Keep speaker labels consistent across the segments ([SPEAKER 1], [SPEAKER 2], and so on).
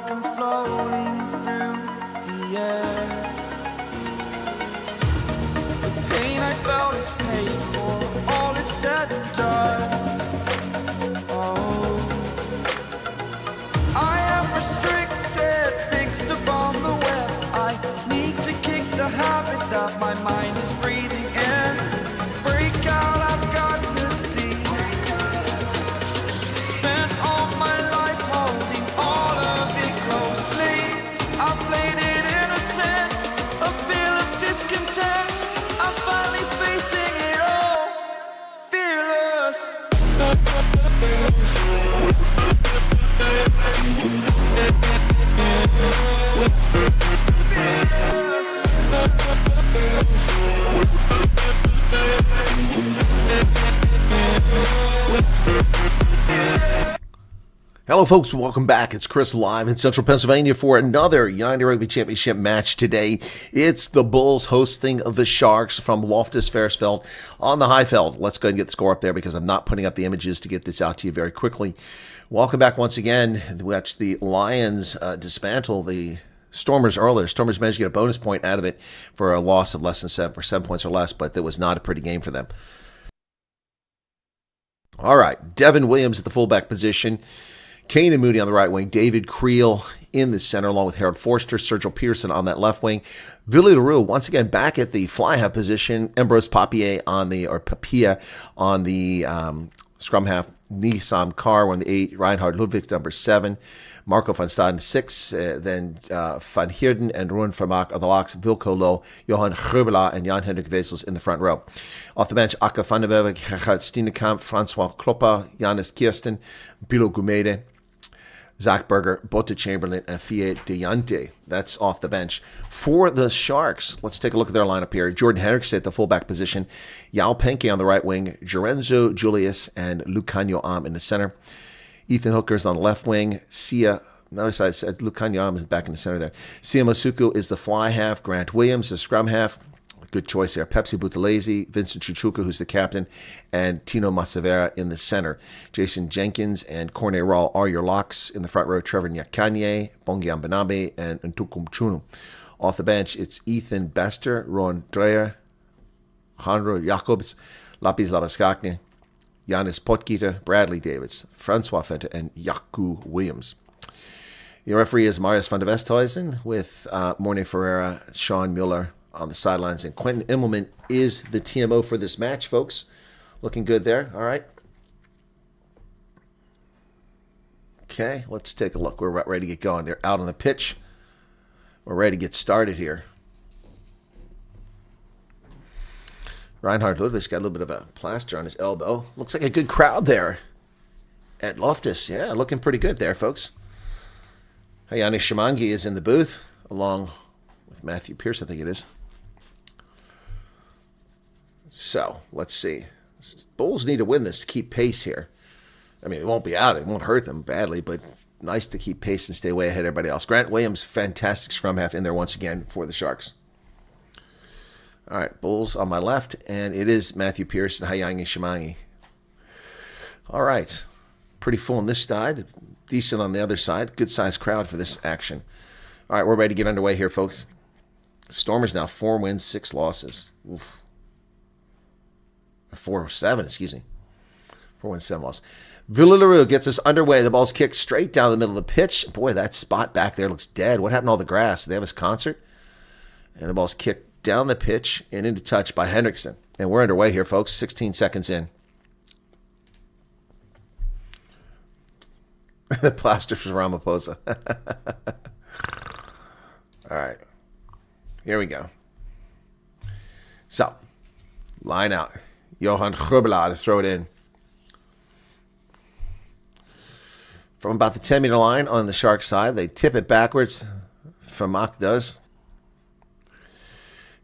[SPEAKER 1] like I'm floating through the air. The pain I felt is paid for, all is said and done. Oh, I am restricted, fixed upon the web. I need to kick the habit that my mind is breathing in. Break out, I've got to see. Spent all my life holding all of it closely. I played it innocent, a feel of discontent. I'm finally facing it all, fearless.
[SPEAKER 2] Hello folks, welcome back. It's Chris live in Central Pennsylvania for another United Rugby Championship match today. It's the Bulls hosting the Sharks from Loftus Fairfield on the Highfield. Let's go ahead and get the score up there because I'm not putting up the images to get this out to you very quickly. Welcome back once again. We watched the Lions dismantle the Stormers earlier. Stormers managed to get a bonus point out of it for a loss of less than 7 points or less, but it was not a pretty game for them. All right, Devin Williams at the fullback position. Kane and Moody on the right wing, David Creel in the center, along with Harold Forster, Sergio Pearson on that left wing. Willie LaRue once again back at the fly half position. Ambrose Papier on the scrum half. Nisam Carr on the 8. Reinhard Ludwig number 7. Marco van Staden 6. Then Van Heerden and Ruan Vermaak of the locks. Wilco Low, Johan Gerbela, and Jan-Hendrik Wessels in the front row. Off the bench, Akka van den Berg, Gerhard Steenekamp, Francois Klopper, Janis Kirsten, Bilo Gumede, Zach Berger, Botte Chamberlain, and Fie de Jante. That's off the bench. For the Sharks, let's take a look at their lineup here. Jordan Henriksen at the fullback position. Yao Penke on the right wing. Jorenzo Julius and Lucanio Am in the center. Ethan Hooker's on the left wing. Notice I said Lucanio Am is back in the center there. Sia Masuku is the fly half. Grant Williams, the scrum half. Good choice there. Pepsi Buthelezi, Vincent Chuchuka, who's the captain, and Tino Masavera in the center. Jason Jenkins and Corne Rawl are your locks. In the front row, Trevor Nyakanye, Bongiam Benabe, and Ntukum Chunu. Off the bench, it's Ethan Bester, Ron Dreyer, Handro Jacobs, Lapis Labaskakne, Yanis Potgieter, Bradley Davids, Francois Fente, and Yaku Williams. The referee is Marius van der Westhuizen with Morne Ferreira, Sean Mueller on the sidelines, and Quentin Immelman is the TMO for this match, folks. Looking good there. All right. Okay, let's take a look. We're ready to get going. They're out on the pitch. We're ready to get started here. Reinhard Ludwig's got a little bit of a plaster on his elbow. Looks like a good crowd there at Loftus. Yeah, looking pretty good there, folks. Hayani Shimangi is in the booth, along with Matthew Pierce, I think it is. So, let's see. Bulls need to win this to keep pace here. I mean, it won't be out. It won't hurt them badly, but nice to keep pace and stay way ahead of everybody else. Grant Williams, fantastic scrum half in there once again for the Sharks. All right, Bulls on my left, and it is Matthew Pierce and Hayangi Shimangi. All right, pretty full on this side, decent on the other side. Good-sized crowd for this action. All right, we're ready to get underway here, folks. Stormers now 4 wins, 6 losses. Oof. 4-7, excuse me. 4 wins, 7 losses. Willie LaRue gets us underway. The ball's kicked straight down the middle of the pitch. Boy, that spot back there looks dead. What happened to all the grass? Did they have his concert? And the ball's kicked down the pitch and into touch by Henriksen. And we're underway here, folks. 16 seconds in. The plaster for Ramaphosa. All right. Here we go. So, line out. Johan Gerbela to throw it in. From about the 10-meter line on the Sharks side, they tip it backwards. Vermaak does.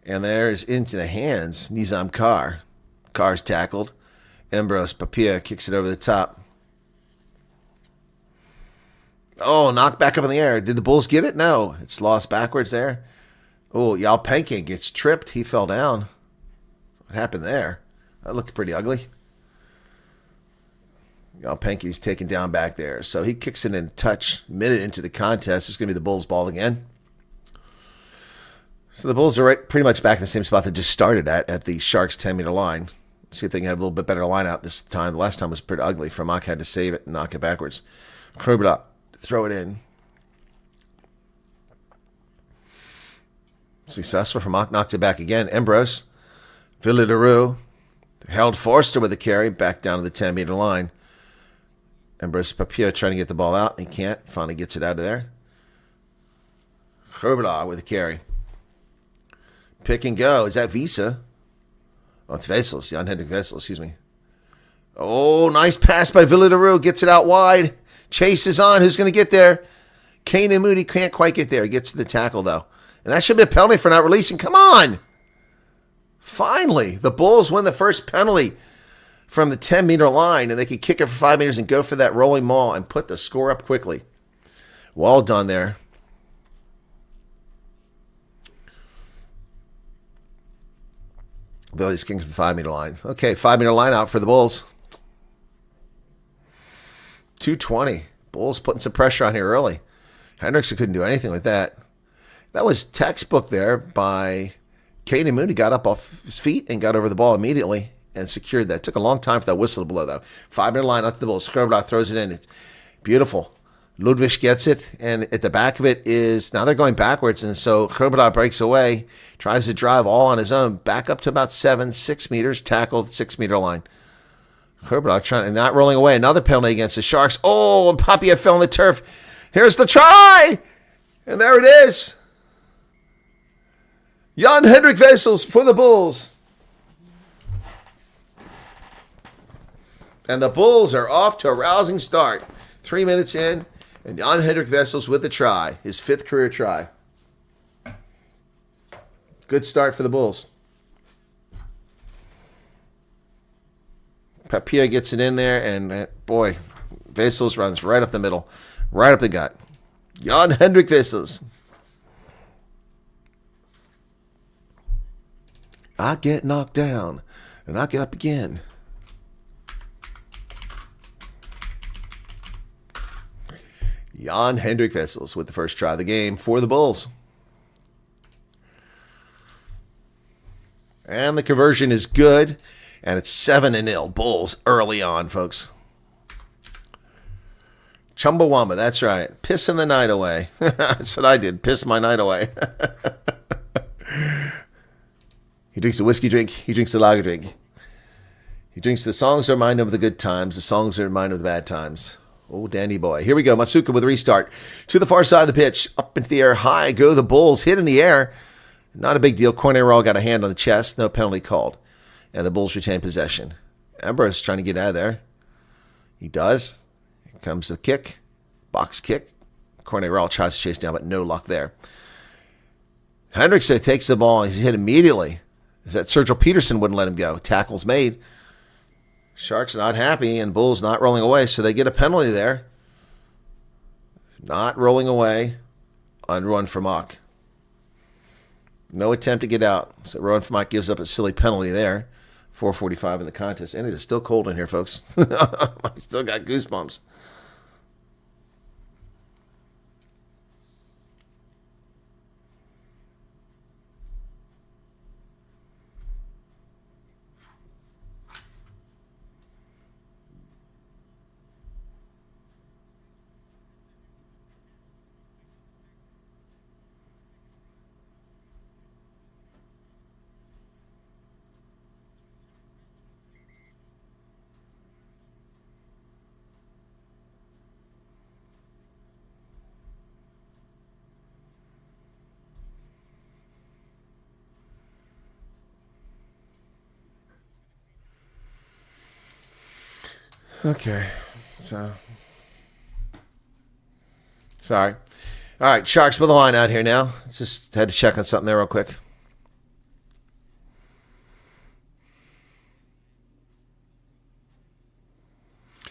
[SPEAKER 2] And there's into the hands, Nizam Carr. Carr's tackled. Ambrose Papier kicks it over the top. Oh, knocked back up in the air. Did the Bulls get it? No. It's lost backwards there. Oh, Yao Penke gets tripped. He fell down. What happened there? That looked pretty ugly. Penke's taken down back there. So he kicks it in touch, minute into the contest. It's going to be the Bulls' ball again. So the Bulls are pretty much back in the same spot they just started at the Sharks' 10-meter line. See if they can have a little bit better line out this time. The last time was pretty ugly. Vermaak had to save it and knock it backwards. Gerbela, throw it in. Successful. Vermaak knocked it back again. Ambrose, Villederue, held Forster with a carry back down to the 10-meter line. Ambrose Papier trying to get the ball out. He can't. Finally gets it out of there. Gerbela with a carry. Pick and go. Is that Visa? Oh, it's Vessels. Jan-Hendrik Vessels, excuse me. Oh, nice pass by Villederue. Gets it out wide. Chase is on. Who's going to get there? Kane and Moody can't quite get there. He gets to the tackle, though. And that should be a penalty for not releasing. Come on. Finally, the Bulls win the first penalty from the 10-meter line, and they can kick it for 5 meters and go for that rolling maul and put the score up quickly. Well done there. Billy's kicking for the 5-meter line. Okay, 5-meter line out for the Bulls. 2:20. Bulls putting some pressure on here early. Hendrickson couldn't do anything with that. That was textbook there by Caden Mooney. Got up off his feet and got over the ball immediately and secured that. Took a long time for that whistle to blow, though. 5-meter line out to the Bulls. Gerbela throws it in. It's beautiful. Ludwig gets it, and at the back of it is, now they're going backwards, and so Gerbela breaks away, tries to drive all on his own, back up to about 6 meters, tackled 6-meter line. Gerbela trying and not rolling away. Another penalty against the Sharks. Oh, and Papier fell on the turf. Here's the try, and there it is. Jan-Hendrik Vessels for the Bulls. And the Bulls are off to a rousing start. 3 minutes in, and Jan-Hendrik Vessels with a try, his 5th career try. Good start for the Bulls. Papier gets it in there, and boy, Vessels runs right up the middle, right up the gut. Jan-Hendrik Vessels. I get knocked down, and I get up again. Jan-Hendrik Vessels with the first try of the game for the Bulls. And the conversion is good, and it's 7-0. Bulls early on, folks. Chumbawamba, that's right. Pissing the night away. That's what I did. Piss my night away. He drinks a whiskey drink. He drinks a lager drink. He drinks the songs that remind him of the good times. The songs that remind him of the bad times. Oh, dandy boy. Here we go. Matsuka with a restart. To the far side of the pitch. Up into the air. High go the Bulls. Hit in the air. Not a big deal. Cornell got a hand on the chest. No penalty called. And the Bulls retain possession. Ambrose trying to get out of there. He does. Here comes the kick. Box kick. Cornell tries to chase down, but no luck there. Hendrickson takes the ball. He's hit immediately. Is that Sergio Peterson wouldn't let him go. Tackle's made. Sharks not happy, and Bulls not rolling away, so they get a penalty there. Not rolling away on Rowan Vermaak. No attempt to get out. So Rowan Vermaak gives up a silly penalty there. 4:45 in the contest. And it is still cold in here, folks. I still got goosebumps. Okay, so sorry. All right, Sharks with the line out here now. Just had to check on something there real quick.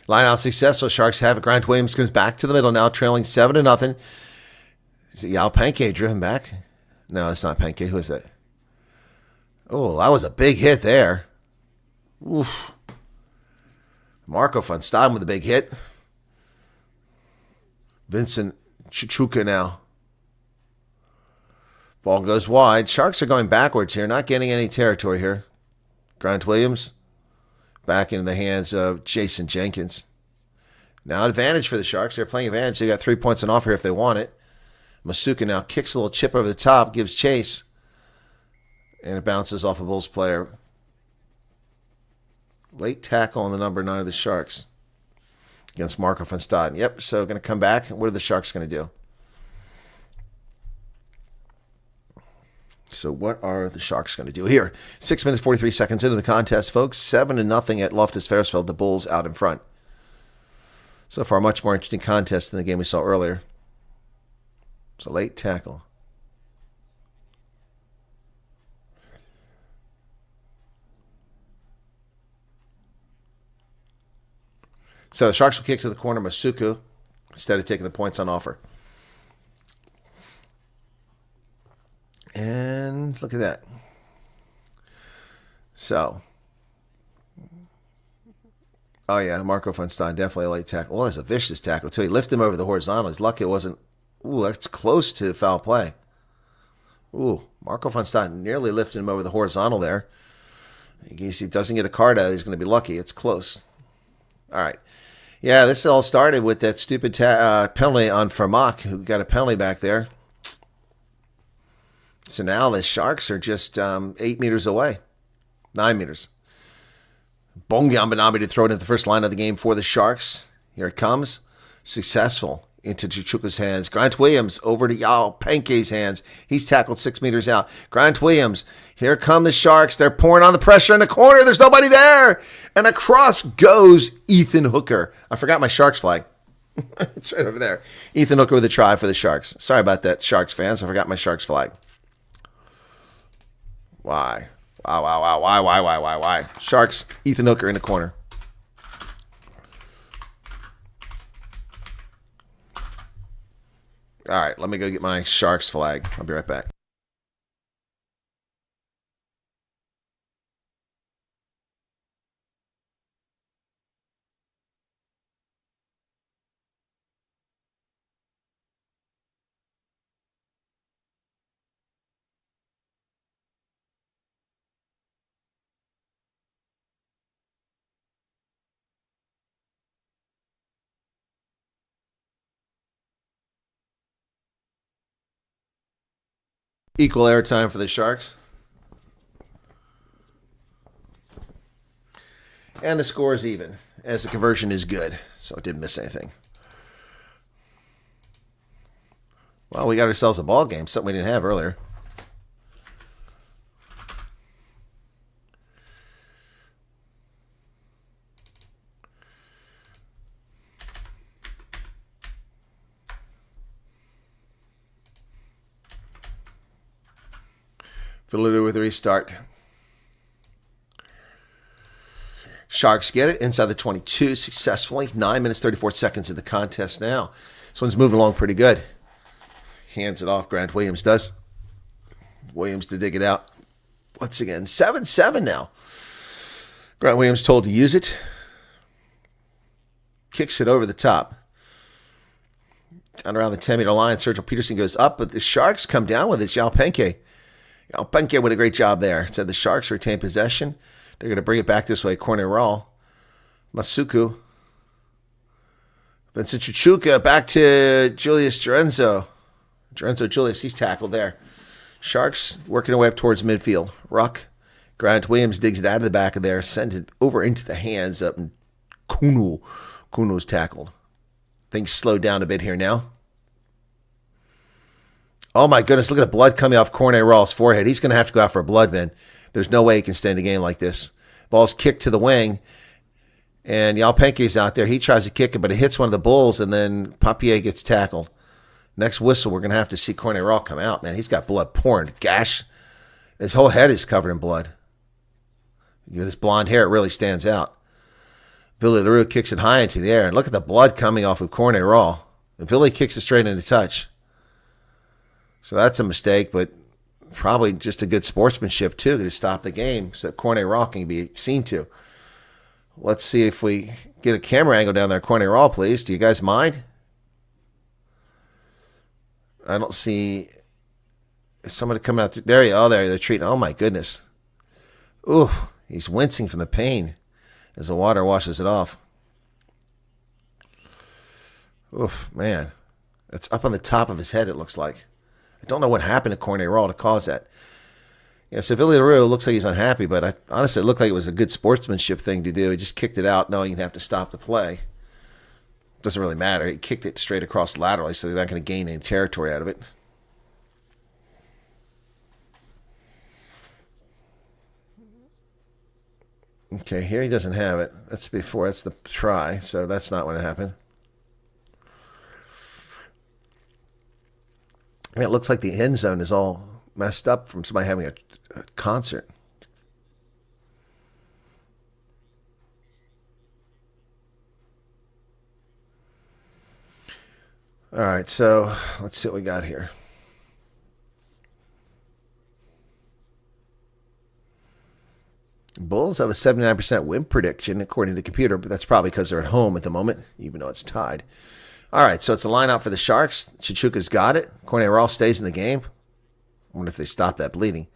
[SPEAKER 2] Line out successful. Sharks have it. Grant Williams comes back to the middle now, trailing 7-0. Is it Yao Pankey driven back? No, it's not Pankey. Who is that? Oh, that was a big hit there. Oof. Marco van Staden with a big hit. Vincent Chichuka now. Ball goes wide. Sharks are going backwards here, not getting any territory here. Grant Williams back into the hands of Jason Jenkins. Now advantage for the Sharks. They're playing advantage. They got 3 points on offer here if they want it. Masuka now kicks a little chip over the top, gives chase, and it bounces off a Bulls player. Late tackle on the number 9 of the Sharks against Marco van Staden. Yep, so going to come back. What are the Sharks going to do? So what are the Sharks going to do here? 6 minutes, 43 seconds into the contest, folks. 7-0 at Loftus Fairfield. The Bulls out in front. So far, much more interesting contest than the game we saw earlier. It's a late tackle. So the Sharks will kick to the corner, Masuku, instead of taking the points on offer. And look at that. So, oh yeah, Marco van Staden, definitely a late tackle. Well, it's a vicious tackle too. He lifted him over the horizontal. He's lucky it wasn't. Ooh, that's close to foul play. Ooh, Marco van Staden nearly lifted him over the horizontal there. In case he doesn't get a card out, he's going to be lucky. It's close. All right. Yeah, this all started with that stupid penalty on Vermaak, who got a penalty back there. So now the Sharks are just 8 meters away. 9 meters. Bongyambanami to throw it into the first line of the game for the Sharks. Here it comes. Successful into Chichuka's hands. Grant Williams over to Yao Penke's hands. He's tackled 6 meters out. Grant Williams. Here come the Sharks. They're pouring on the pressure in the corner. There's nobody there. And across goes Ethan Hooker. I forgot my Sharks flag. It's right over there. Ethan Hooker with a try for the Sharks. Sorry about that, Sharks fans. I forgot my Sharks flag. Why? Why? Sharks, Ethan Hooker in the corner. All right, let me go get my Sharks flag. I'll be right back. Equal airtime for the Sharks. And the score is even, as the conversion is good, so it didn't miss anything. Well, we got ourselves a ball game, something we didn't have earlier. Fiddler with a restart. Sharks get it inside the 22 successfully. 9 minutes, 34 seconds in the contest now. This one's moving along pretty good. Hands it off. Grant Williams does. Williams to dig it out. Once again, 7-7 now. Grant Williams told to use it. Kicks it over the top. Down around the 10-meter line, Sergio Peterson goes up, but the Sharks come down with it. Yao Penke. Yao Penke with a great job there. So the Sharks retain possession. They're going to bring it back this way. Corner roll. Masuku. Vincent Chichuka back to Julius Jorenzo. Jorenzo Julius, he's tackled there. Sharks working their way up towards midfield. Ruck. Grant Williams digs it out of the back of there. Sends it over into the hands of Kuno. Kuno's tackled. Things slowed down a bit here now. Oh my goodness, look at the blood coming off Cornet Rawls' forehead. He's going to have to go out for a blood bin. There's no way he can stay in a game like this. Ball's kicked to the wing, and Yao Penke's out there. He tries to kick it, but it hits one of the Bulls, and then Papier gets tackled. Next whistle, we're going to have to see Cornet Raw come out. Man, he's got blood pouring. Gash. His whole head is covered in blood. With his blonde hair, it really stands out. Villarreal kicks it high into the air, and look at the blood coming off of Cornet Raw. And Villy kicks it straight into touch. So that's a mistake, but probably just a good sportsmanship, too, to stop the game so that Cornet Raw can be seen to. Let's see if we get a camera angle down there. Corner roll, please. Do you guys mind? I don't see somebody coming out. There you are. There, they're treating. Oh, my goodness. Ooh, he's wincing from the pain as the water washes it off. Oof, man. It's up on the top of his head, it looks like. I don't know what happened to Cornet Raw to cause that. Yeah, so Billy LaRue looks like he's unhappy, but honestly, it looked like it was a good sportsmanship thing to do. He just kicked it out knowing he'd have to stop the play. Doesn't really matter. He kicked it straight across laterally, so they're not going to gain any territory out of it. Okay, here he doesn't have it. That's before. That's the try, so that's not what happened. I mean, it looks like the end zone is all messed up from somebody having a concert. All right, so let's see what we got here. Bulls have a 79% win prediction, according to the computer, but that's probably because they're at home at the moment, even though it's tied. All right, so it's a line out for the Sharks. Chichuka's got it. Cornet Raw stays in the game. I wonder if they stop that bleeding.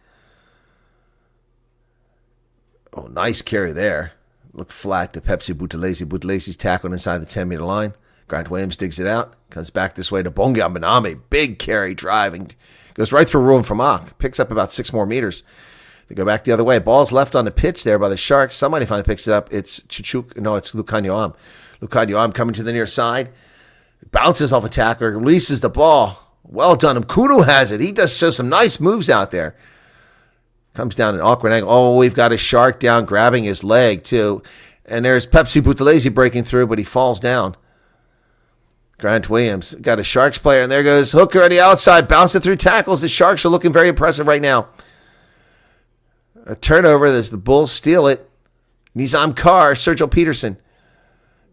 [SPEAKER 2] Oh, nice carry there. Looked flat to Pepsi Buthelezi. Buthelezi's tackled inside the 10-meter line. Grant Williams digs it out. Comes back this way to Bonga Bename. Big carry, driving. Goes right through Ruan Famak. Picks up about 6 more meters. They go back the other way. Ball's left on the pitch there by the Sharks. Somebody finally picks it up. It's Chichuk. No, it's Lucan Yoam. Lucan Yoam coming to the near side. Bounces off a tackler. Releases the ball. Well done. Mkudu has it. He does show some nice moves out there. Comes down an awkward angle. Oh, we've got a Shark down grabbing his leg, too. And there's Pepsi Buthelezi breaking through, but he falls down. Grant Williams got a Sharks player, and there goes Hooker on the outside, bouncing through tackles. The Sharks are looking very impressive right now. A turnover as the Bulls steal it. Nizam Carr, Sergio Peterson.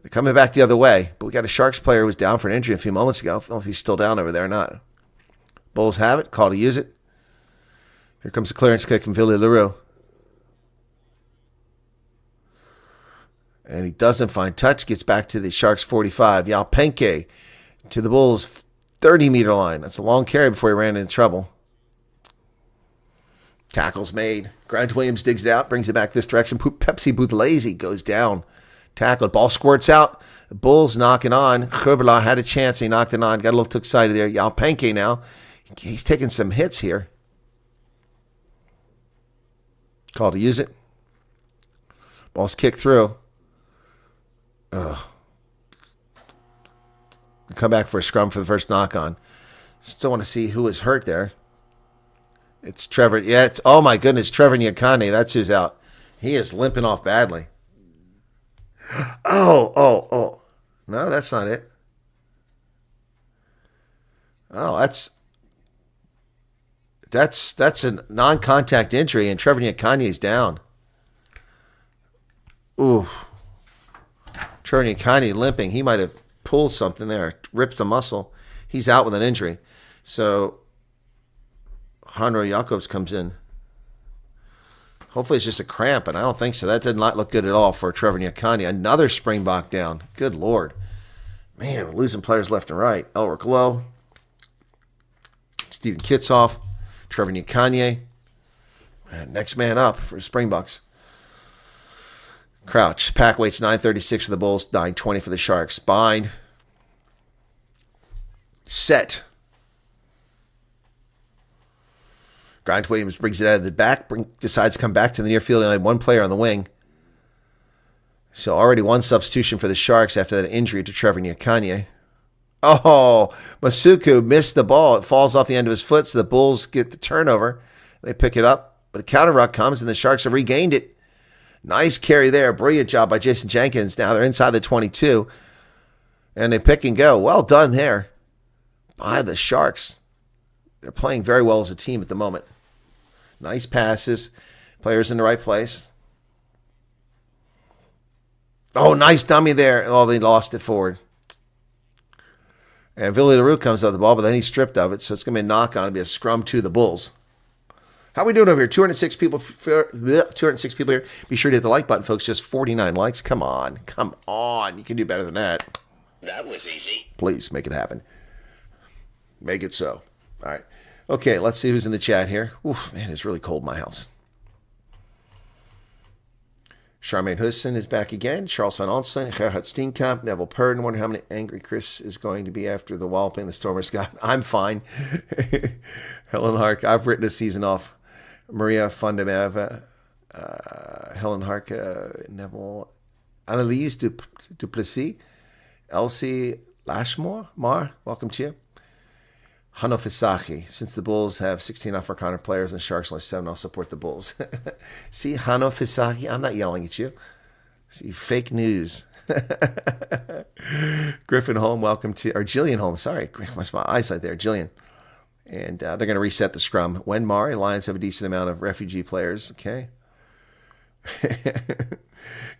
[SPEAKER 2] They're coming back the other way. But we got a Sharks player who was down for an injury a few moments ago. I don't know if he's still down over there or not. Bulls have it. Call to use it. Here comes a clearance kick from Billy LaRue. And he doesn't find touch. Gets back to the Sharks 45. Yalpenke to the Bulls 30-meter line. That's a long carry before he ran into trouble. Tackle's made. Grant Williams digs it out, brings it back this direction. Pepsi Buthelezi goes down. Tackled. Ball squirts out. The Bulls knocking on. Gerbela had a chance. He knocked it on. Got a little too excited there. Yalpenke now. He's taking some hits here. Call to use it. Ball's kicked through. Ugh. Come back for a scrum for the first knock on. Still want to see who was hurt there. It's Trevor. Yeah, oh my goodness, Trevor Nyakane. That's who's out. He is limping off badly. Oh. No, that's not it. Oh, that's a non-contact injury, and Trevor Nyakane is down. Ooh. Trevor Nyakane limping. He might have pulled something there, ripped a muscle. He's out with an injury. So Hanro Jacobs comes in. Hopefully it's just a cramp, but I don't think so. That did not look good at all for Trevor Nyakane. Another Springbok down. Good Lord. Man, we're losing players left and right. Elric Lowe. Stephen Kitsoff. Trevor Nyakane. Next man up for the Springboks. Crouch. Pack weights 936 for the Bulls, 920 for the Sharks. Bind. Set. Grant Williams brings it out of the back, decides to come back to the near field. He only had one player on the wing. So already one substitution for the Sharks after that injury to Trevor Nyakane. Oh, Masuku missed the ball. It falls off the end of his foot, so the Bulls get the turnover. They pick it up, but a counter ruck comes, and the Sharks have regained it. Nice carry there. Brilliant job by Jason Jenkins. Now they're inside the 22, and they pick and go. Well done there by the Sharks. They're playing very well as a team at the moment. Nice passes. Players in the right place. Oh, nice dummy there. Oh, they lost it forward. And Billy LaRue comes out of the ball, but then he's stripped of it, so it's going to be a knock on. It'll be a scrum to the Bulls. How we doing over here? 206 people. 206 people here. Be sure to hit the like button, folks. Just 49 likes. Come on. Come on. You can do better than that.
[SPEAKER 3] That was easy.
[SPEAKER 2] Please make it happen. Make it so. All right. Okay, let's see who's in the chat here. Oof, man, it's really cold in my house. Charmaine Husson is back again. Charles van Onsen, Gerhard Steenkamp, Neville Purden. Wonder how many angry Chris is going to be after the walloping the Stormers got. I'm fine. Helen Hark, I've written a season off. Maria Fundameva, Helen Hark, Neville, Annalise Duplessis, Elsie Lashmore, welcome to you. Hano Fisaki, since the Bulls have 16 Afrikaner players and Sharks only 7, I'll support the Bulls. See, Hano Fisaki, I'm not yelling at you. See, fake news. Griffin Holm, welcome to, or Jillian Holm, sorry, what's my eyesight there, Jillian. And they're going to reset the scrum. When Mari, Lions have a decent amount of refugee players, okay.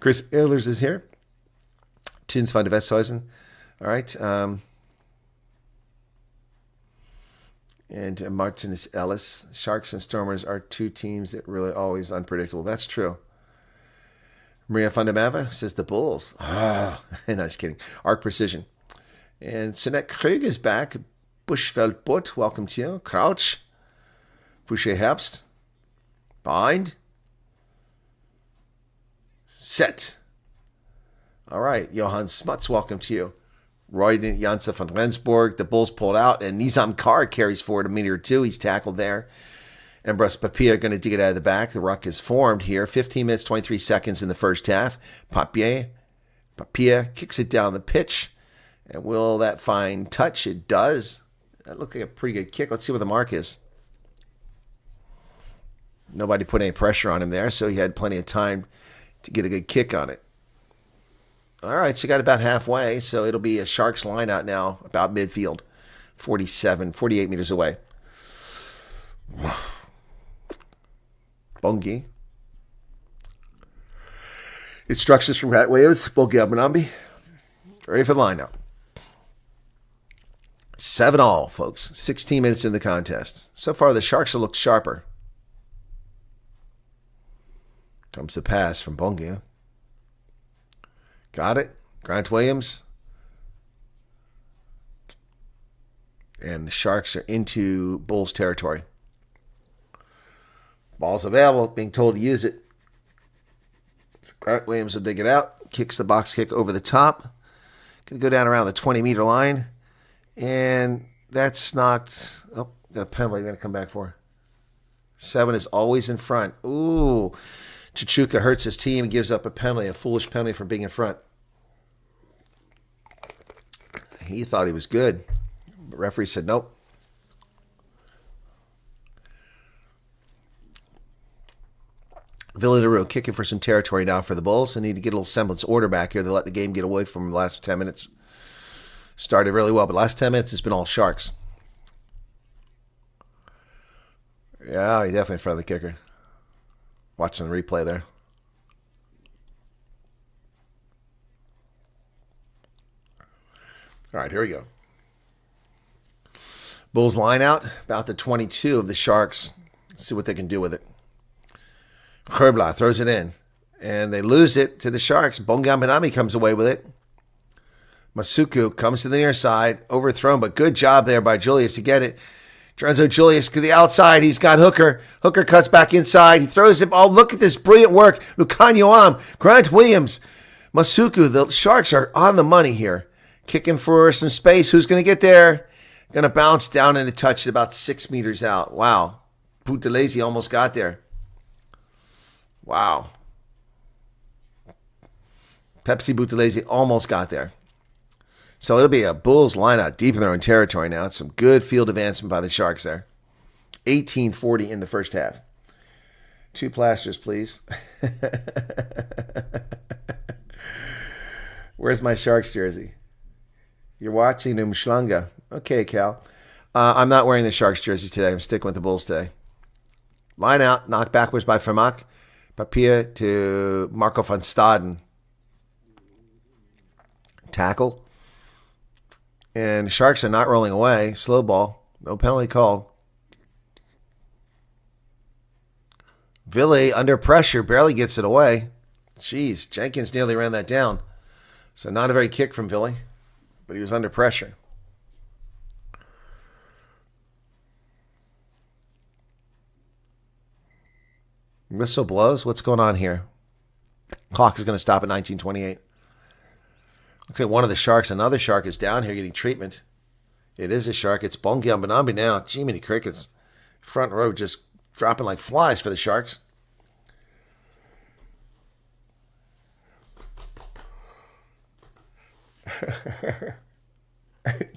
[SPEAKER 2] Chris Ehlers is here. Tunes van de Westhuizen, all right. And Martinez Ellis. Sharks and Stormers are two teams that really always unpredictable. That's true. Maria Fundamava says the Bulls. No, just kidding. Arc Precision. And Sinet Krug is back. Bushveld Butt, welcome to you. Crouch. Fouché Herbst. Bind. Set. All right. Johann Smuts, welcome to you. Royden Janssen van Rensburg. The Bulls pulled out, and Nizam Carr carries forward a meter or two. He's tackled there. Ambrose Papier going to dig it out of the back. The ruck is formed here. 15 minutes, 23 seconds in the first half. Papier kicks it down the pitch. And will that find touch? It does. That looked like a pretty good kick. Let's see what the mark is. Nobody put any pressure on him there, so he had plenty of time to get a good kick on it. All right, so you got about halfway, so it'll be a Sharks line out now, about midfield, 48 meters away. Bongi. Instructions from Rat Williams, Bongi Abunambi. Ready for the line now. 7-all, folks. 16 minutes in the contest. So far, the Sharks have looked sharper. Comes the pass from Bongi. Got it. Grant Williams. And the Sharks are into Bulls territory. Ball's available, being told to use it. So Grant Williams will dig it out. Kicks the box kick over the top. Going to go down around the 20-meter line. And that's knocked. Oh, got a penalty going to come back for. 7 is always in front. Ooh. Chichuka hurts his team and gives up a penalty, a foolish penalty for being in front. He thought he was good. But referee said nope. Villarreal kicking for some territory now for the Bulls. They need to get a little semblance of order back here. They let the game get away from them the last 10 minutes. Started really well, but last 10 minutes it's been all Sharks. Yeah, he definitely in front of the kicker. Watching the replay there. All right, here we go. Bulls line out, about the 22 of the Sharks. Let's see what they can do with it. Herbla throws it in, and they lose it to the Sharks. Bongambanami comes away with it. Masuku comes to the near side, overthrown, but good job there by Julius to get it. Drenzo Julius to the outside. He's got Hooker. Hooker cuts back inside. He throws it. Oh, look at this brilliant work. Lukanyoam, Grant Williams, Masuku. The Sharks are on the money here. Kicking for some space. Who's going to get there? Going to bounce down and a touch at about 6 meters out. Wow. Buthelezi almost got there. Wow. Pepsi Buthelezi almost got there. So it'll be a Bulls lineout deep in their own territory now. It's some good field advancement by the Sharks there. 18-40 in the first half. 2 plasters, please. Where's my Sharks jersey? You're watching Umshlanga. Okay, Cal. I'm not wearing the Sharks jersey today. I'm sticking with the Bulls today. Line out, knocked backwards by Vermaak. Papier to Marco van Staden. Tackle. And the Sharks are not rolling away. Slow ball. No penalty called. Ville under pressure, barely gets it away. Jeez, Jenkins nearly ran that down. So not a very kick from Ville, but he was under pressure. Whistle blows. What's going on here? Clock is going to stop at 19:28. Looks like one of the sharks, another shark, is down here getting treatment. It is a shark. It's Bongi Ambanambi now. Gee, many crickets. Front row just dropping like flies for the Sharks.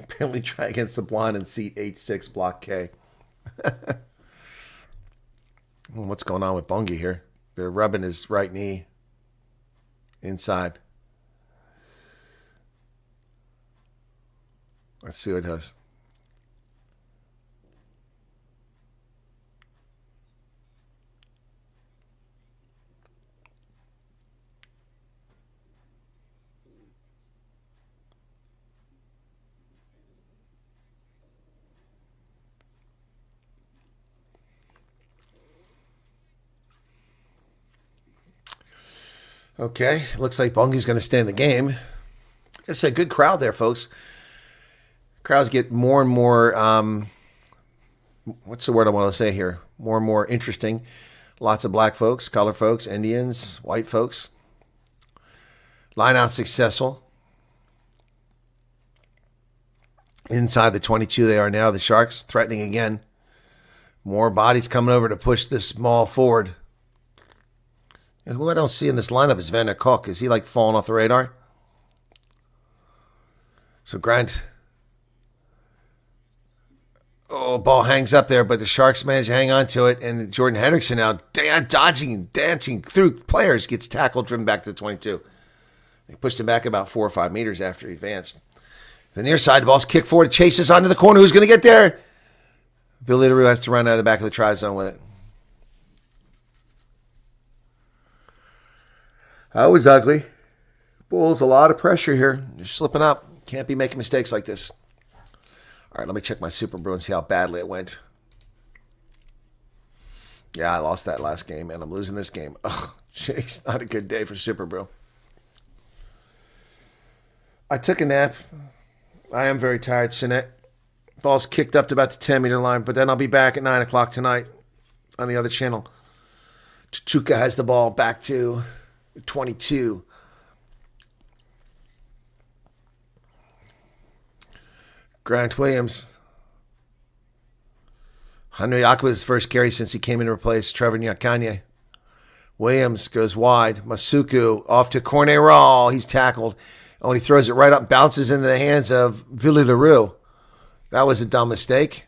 [SPEAKER 2] Penalty try against the blonde in seat H6, block K. What's going on with Bongi here? They're rubbing his right knee inside. Let's see what it does. Okay, looks like Bongi's going to stay in the game. Like I said, good crowd there, folks. Crowds get more and more, what's the word I want to say here? More and more interesting. Lots of black folks, color folks, Indians, white folks. Line out successful. Inside the 22 they are now. The Sharks threatening again. More bodies coming over to push this ball forward. And who I don't see in this lineup is Van der Kolk. Is he like falling off the radar? So Grant. Oh, ball hangs up there, but the Sharks manage to hang on to it. And Jordan Hendrickson now dodging and dancing through players, gets tackled, driven back to the 22. They pushed him back about 4 or 5 meters after he advanced. The near side, the ball's kicked forward, chases onto the corner. Who's going to get there? Billy LaRue has to run out of the back of the try zone with it. That was ugly. Bulls, a lot of pressure here. You're slipping up. Can't be making mistakes like this. All right, let me check my Super Brew and see how badly it went. Yeah, I lost that last game, and I'm losing this game. Oh, jeez, not a good day for Super Brew. I took a nap. I am very tired, Sinet. Ball's kicked up to about the 10-meter line, but then I'll be back at 9 o'clock tonight on the other channel. Chuka has the ball back to 22. Grant Williams. Henry Aqua's first carry since he came in to replace Trevor Nyakanye. Williams goes wide. Masuku off to Corne Raw. He's tackled. Oh, and he throws it right up, bounces into the hands of Ville LaRue. That was a dumb mistake.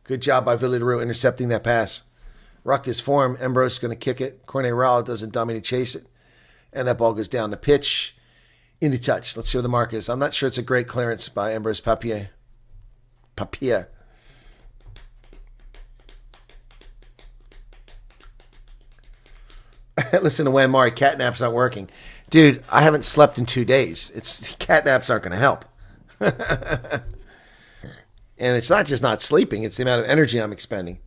[SPEAKER 2] Good job by Ville LaRue intercepting that pass. Ruck is for him. Ambrose is going to kick it. Corne Raw does a dummy to chase it. And that ball goes down the pitch into touch. Let's see what the mark is. I'm not sure it's a great clearance by Ambrose Papier. Listen to Wamari, catnap's not working. Dude, I haven't slept in 2 days. Catnaps aren't going to help. And it's not just not sleeping, it's the amount of energy I'm expending.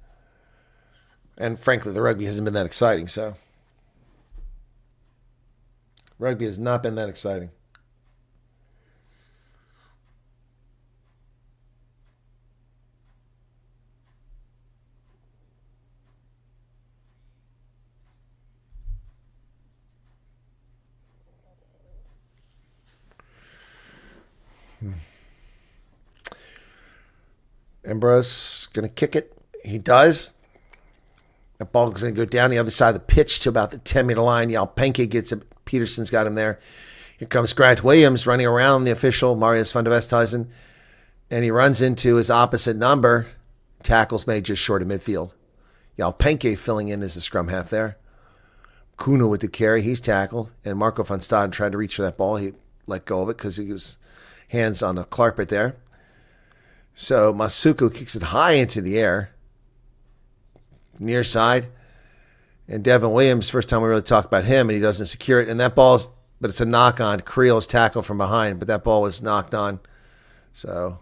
[SPEAKER 2] And frankly, the rugby hasn't been that exciting, so. Rugby has not been that exciting. Ambrose going to kick it. He does. That ball is going to go down the other side of the pitch to about the 10-meter line. Yalpenke gets it. Peterson's got him there. Here comes Grant Williams running around the official, Marius van der Westhuizen. And he runs into his opposite number. Tackles made just short of midfield. Yalpenke filling in as the scrum half there. Kuno with the carry. He's tackled. And Marco van Staden tried to reach for that ball. He let go of it because he was hands on the carpet there. So Masuku kicks it high into the air. Near side. And Devin Williams, first time we really talk about him, and he doesn't secure it. And that ball's, but it's a knock on. Creel's tackle from behind, but that ball was knocked on. So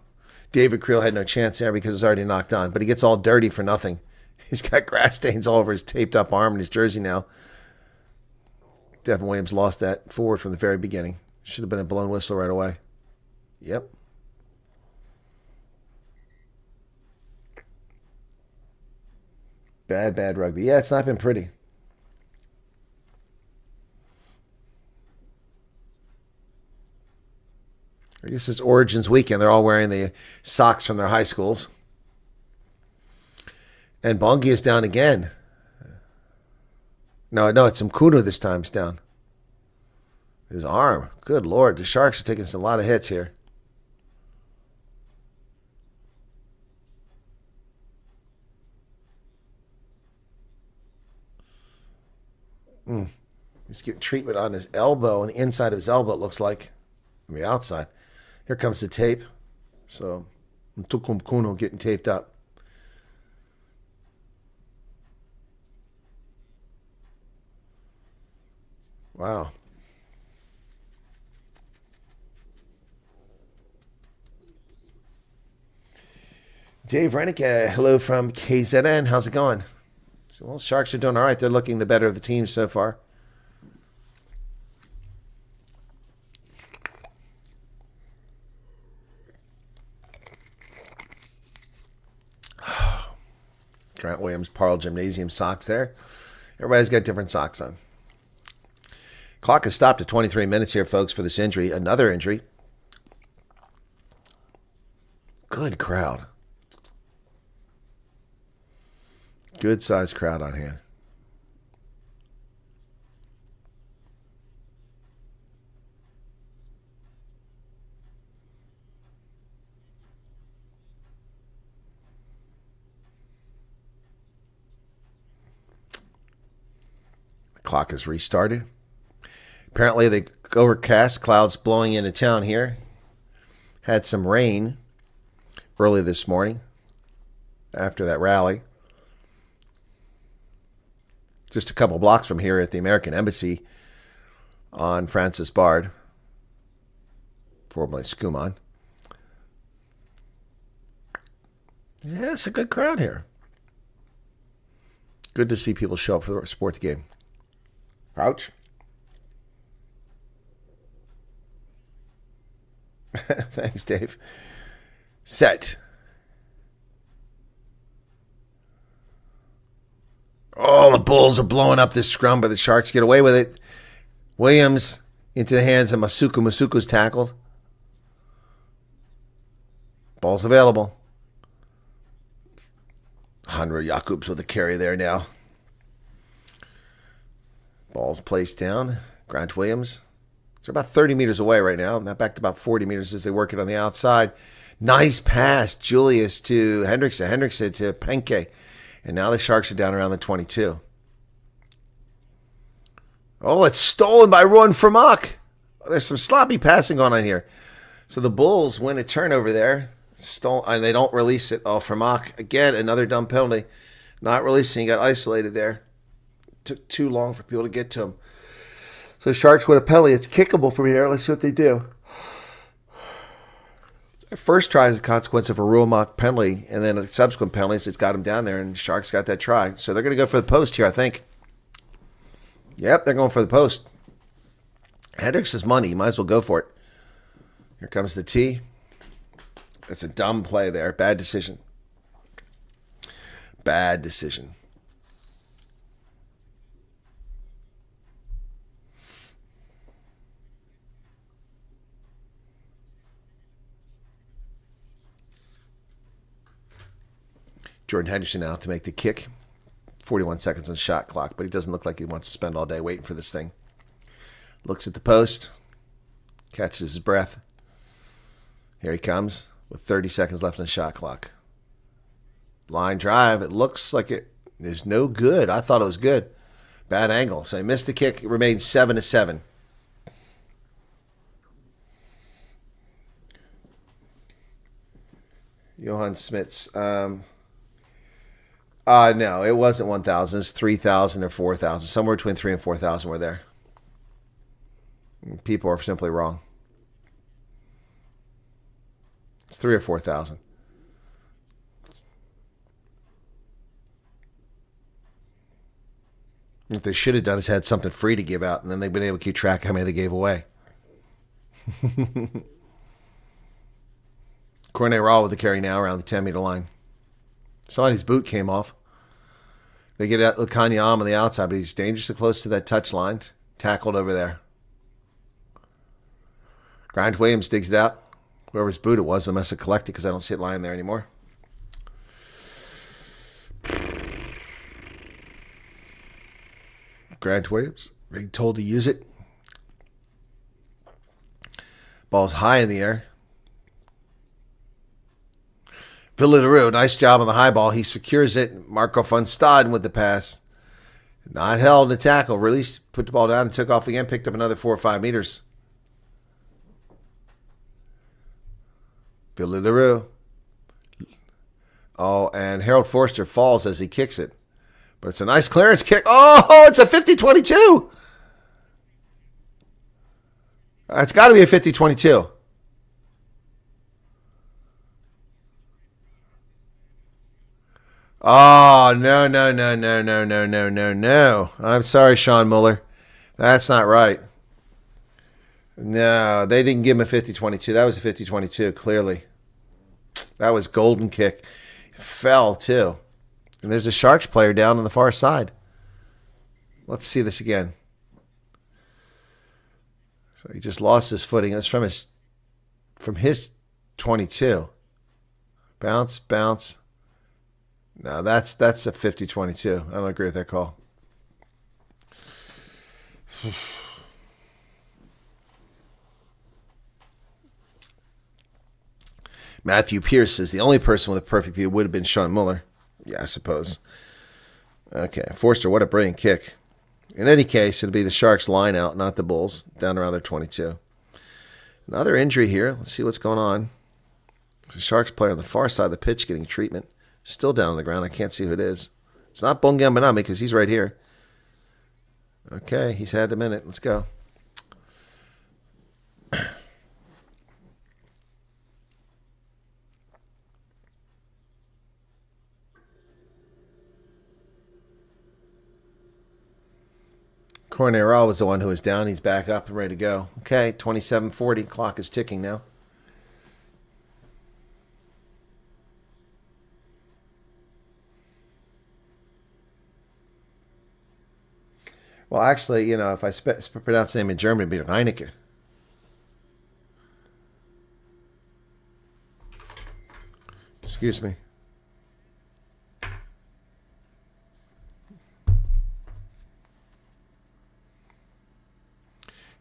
[SPEAKER 2] David Creel had no chance there because it was already knocked on. But he gets all dirty for nothing. He's got grass stains all over his taped up arm and his jersey now. Devin Williams lost that forward from the very beginning. Should have been a blown whistle right away. Yep. Bad rugby. Yeah, it's not been pretty. I guess it's Origins weekend. They're all wearing the socks from their high schools. And Bongi is down again. No, it's Mkunu this time. It's down. His arm. Good Lord. The Sharks are taking a lot of hits here. He's getting treatment on his elbow, on the inside of his elbow, it looks like. On the outside. Here comes the tape. So, Mtuku Mkunu getting taped up. Wow. Dave Rennick, hello from KZN. How's it going? So, well, Sharks are doing all right. They're looking the better of the teams so far. Grant Williams, Parle Gymnasium socks there. Everybody's got different socks on. Clock has stopped at 23 minutes here, folks, for this injury. Another injury. Good crowd. Good sized crowd on here. The clock has restarted. Apparently, the overcast clouds blowing into town here. Had some rain early this morning after that rally. Just a couple blocks from here at the American Embassy on Francis Bard, formerly Skuman. Yeah, it's a good crowd here. Good to see people show up for the sport game. Crouch. Thanks, Dave. Set. Oh, the Bulls are blowing up this scrum, but the Sharks get away with it. Williams into the hands of Masuku. Masuku's tackled. Ball's available. Hanra Jakobs with a carry there now. Ball's placed down. Grant Williams. They're about 30 meters away right now. Not back to about 40 meters as they work it on the outside. Nice pass, Julius to Hendrickson. Hendrickson to Penke. And now the Sharks are down around the 22. Oh, it's stolen by Ruan Vermaak. There's some sloppy passing going on here. So the Bulls win a turnover there. And they don't release it. Oh, Vermaak, again, another dumb penalty. Not releasing. He got isolated there. Took too long for people to get to him. So Sharks win a penalty. It's kickable from here. Let's see what they do. First try is a consequence of a Vermaak penalty, and then a subsequent penalties, it's got him down there, and Sharks got that try. So they're going to go for the post here, I think. Yep, they're going for the post. Hendricks is money. You might as well go for it. Here comes the tee. That's a dumb play there. Bad decision. Bad decision. Jordan Henderson now to make the kick. 41 seconds on the shot clock, but he doesn't look like he wants to spend all day waiting for this thing. Looks at the post. Catches his breath. Here he comes with 30 seconds left on the shot clock. Line drive. It looks like it is no good. I thought it was good. Bad angle. So he missed the kick. It remains 7-7. Johan Smits. No, it wasn't 1,000. It's 3,000 or 4,000. Somewhere between 3,000 and 4,000 were there. People are simply wrong. It's 3,000 or 4,000. What they should have done is had something free to give out, and then they've been able to keep track of how many they gave away. Cornet Raw with the carry now around the 10-meter line. Somebody's boot came off. They get out Kanyam on the outside, but he's dangerously close to that touch line. Tackled over there. Grant Williams digs it out. Whoever's boot it was, I must have collected because I don't see it lying there anymore. Grant Williams being told to use it. Ball's high in the air. Villarreal, nice job on the high ball. He secures it. Marco van Staden with the pass. Not held in the tackle. Released, put the ball down and took off again. Picked up another 4 or 5 meters. Villarreal. Oh, and Harold Forster falls as he kicks it. But it's a nice clearance kick. Oh, it's a 50-22. It's got to be a 50-22. Oh, no. I'm sorry, Sean Muller. That's not right. No, they didn't give him a 50-22. That was a 50-22, clearly. That was golden kick. Fell, too. And there's a Sharks player down on the far side. Let's see this again. So he just lost his footing. It was from his 22. Bounce. No, that's a 50-22. I don't agree with that call. Matthew Pierce says the only person with a perfect view would have been Sean Muller. Yeah, I suppose. Okay, Forster, what a brilliant kick. In any case, it'll be the Sharks line out, not the Bulls, down around their 22. Another injury here. Let's see what's going on. There's a Sharks player on the far side of the pitch getting treatment. Still down on the ground. I can't see who it is. It's not Bongambanami because he's right here. Okay, he's had a minute. Let's go. Cornera was the one who was down. He's back up and ready to go. Okay, 27:40. Clock is ticking now. Well, actually, if I pronounce the name in German, it'd be Reinecke. Excuse me.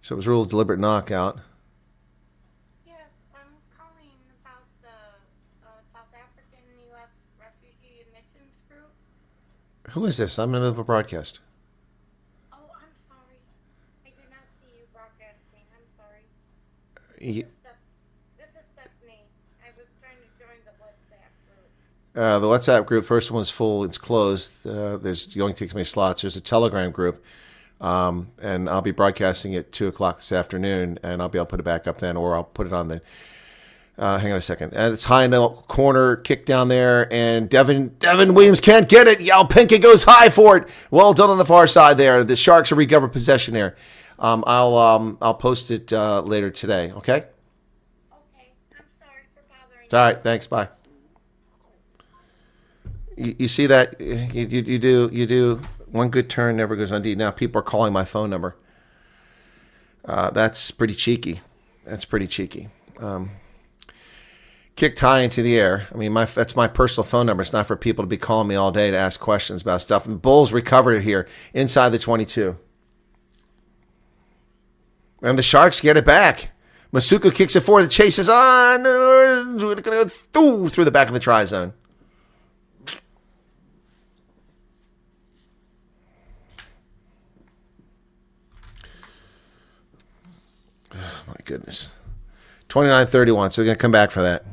[SPEAKER 2] So it was ruled deliberate knockout.
[SPEAKER 3] Yes, I'm calling about the South African U.S. Refugee Admissions Group.
[SPEAKER 2] Who is this? I'm in the middle of a broadcast.
[SPEAKER 3] Oh, I'm sorry. I did not see you broadcasting. I'm sorry. This is Stephanie. I was trying to join the WhatsApp group.
[SPEAKER 2] The WhatsApp group, first one's full. It's closed. There's you only take many slots. There's a Telegram group. And I'll be broadcasting at 2 o'clock this afternoon, and I'll be able to put it back up then, or I'll put it on the. Hang on a second. And it's high in the corner, kick down there, and Devin Williams can't get it. Pinka goes high for it. Well done on the far side there. The Sharks will recover possession there. I'll post it later today. Okay.
[SPEAKER 3] Okay. I'm sorry for bothering.
[SPEAKER 2] It's all right. Thanks. Bye. You see that? You do. One good turn never goes undeed. Now people are calling my phone number. That's pretty cheeky. Kicked high into the air. I mean, that's my personal phone number. It's not for people to be calling me all day to ask questions about stuff. And the Bulls recovered it here inside the 22. And the Sharks get it back. Masuku kicks it forward. The chase is on. Going to go through the back of the try zone. My goodness. 29-31, so they're going to come back for that.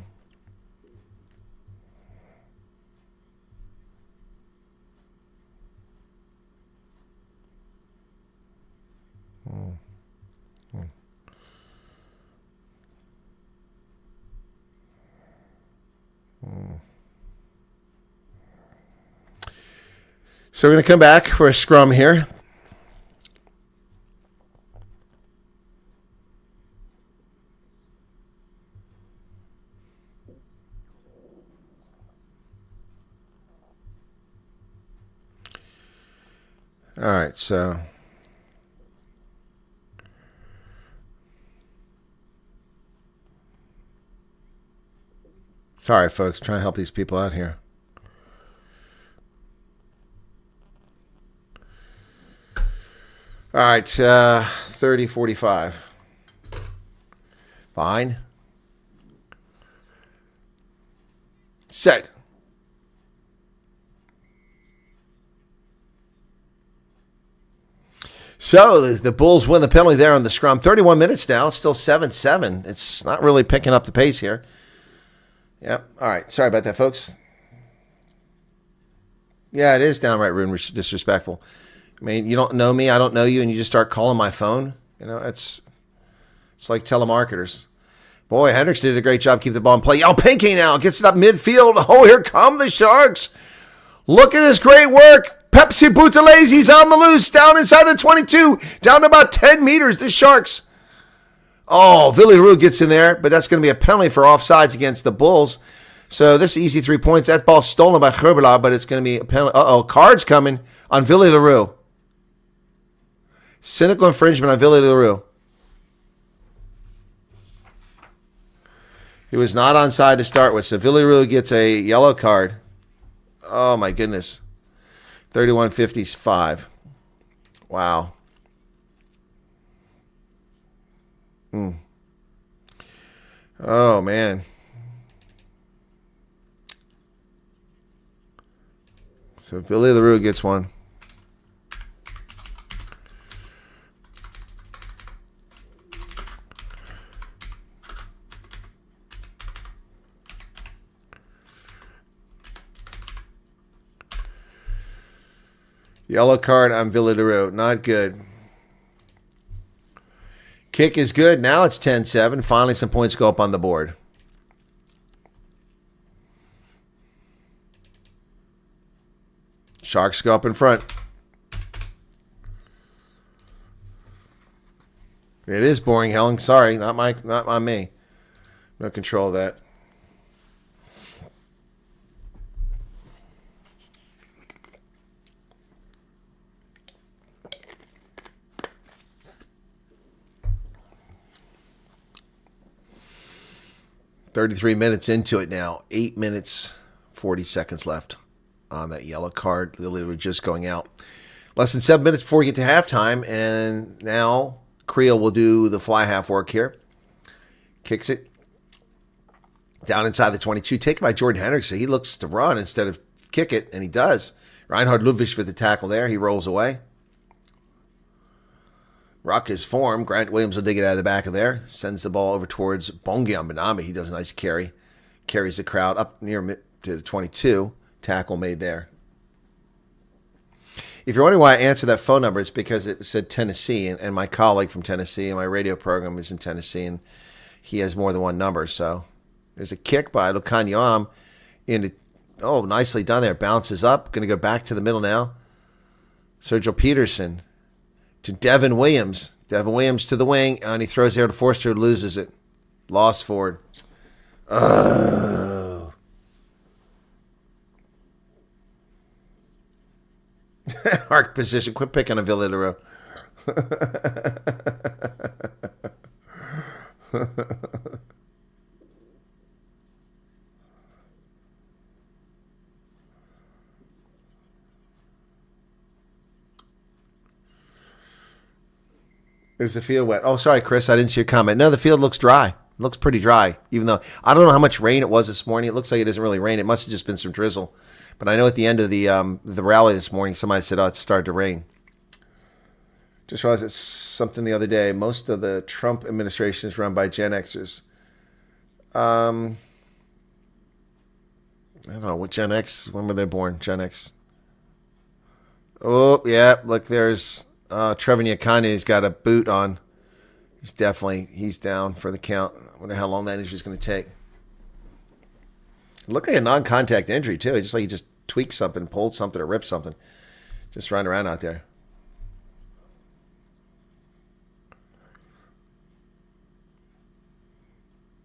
[SPEAKER 2] So we're going to come back for a scrum here. All right, so sorry, folks. Trying to help these people out here. All right, 30-45. Fine. Set. So the Bulls win the penalty there on the scrum. 31 minutes now. It's still 7-7. It's not really picking up the pace here. Yep. All right. Sorry about that, folks. Yeah, it is downright rude and disrespectful. I mean, you don't know me, I don't know you, and you just start calling my phone. You know, it's like telemarketers. Boy, Hendricks did a great job keeping the ball in play. Oh, Pinky now gets it up midfield. Oh, here come the Sharks. Look at this great work. Pepsi Butalese's on the loose, down inside the 22, down to about 10 meters, the Sharks. Oh, Villy LaRue gets in there, but that's going to be a penalty for offsides against the Bulls. So this is easy 3 points. That ball stolen by Herbala, but it's going to be a penalty. Cards coming on Villy LaRue. Cynical infringement on Villy LaRue. He was not onside to start with, so Villy LaRue gets a yellow card. Oh, my goodness. 31-55. Wow. Oh, man. So Villy LaRue gets one. Yellow card on Villy LaRue. Not good. Kick is good. Now it's 10-7. Finally, some points go up on the board. Sharks go up in front. It is boring, Helen. Sorry, not on me. No control of that. .33 minutes into it now. 8 minutes, 40 seconds left on that yellow card. Literally just going out. Less than 7 minutes before we get to halftime. And now Creel will do the fly half work here. Kicks it down inside the 22. Taken by Jordan Hendricks. So he looks to run instead of kick it, and he does. Reinhard Ludwig for the tackle there. He rolls away. Ruck is formed. Grant Williams will dig it out of the back of there. Sends the ball over towards Bongian Benami. He does a nice carry. Carries the crowd up near to the 22. Tackle made there. If you're wondering why I answered that phone number, it's because it said Tennessee, and my colleague from Tennessee, and my radio program is in Tennessee, and he has more than one number. So there's a kick by Lukanyam into, nicely done there. Bounces up. Going to go back to the middle now. Sergio Peterson to Devin Williams. Devin Williams to the wing, and he throws there to Forster, loses it. Lost forward. Oh. Arc position. Quit picking a Villy LaRue. Is the field wet? Oh, sorry, Chris. I didn't see your comment. No, the field looks dry. It looks pretty dry, even though I don't know how much rain it was this morning. It looks like it doesn't really rain. It must have just been some drizzle. But I know at the end of the rally this morning, somebody said, it started to rain. Just realized it's something the other day. Most of the Trump administration is run by Gen Xers. I don't know, what Gen X, when were they born? Gen X. Oh, yeah, look, there's Trevor Nyakane's got a boot on. He's down for the count. I wonder how long that injury's going to take. It looked like a non-contact injury, too. Just like he just tweaked something, pulled something, or ripped something. Just running around out there.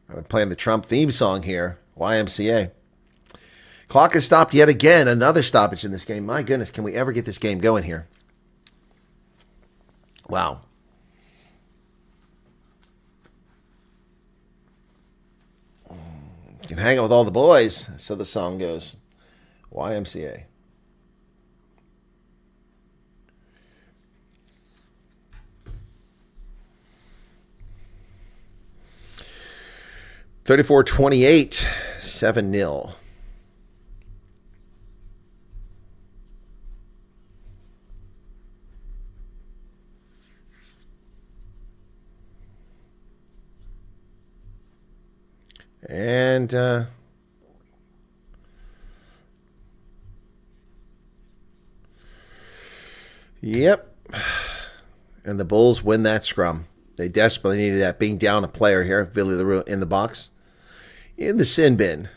[SPEAKER 2] I'm playing the Trump theme song here, YMCA. Clock has stopped yet again. Another stoppage in this game. My goodness, can we ever get this game going here? Wow. You can hang out with all the boys, so the song goes. YMCA. $34-28, 7-0. And yep. And the Bulls win that scrum. They desperately needed that. Being down a player here, Billy LaRue in the box. In the sin bin.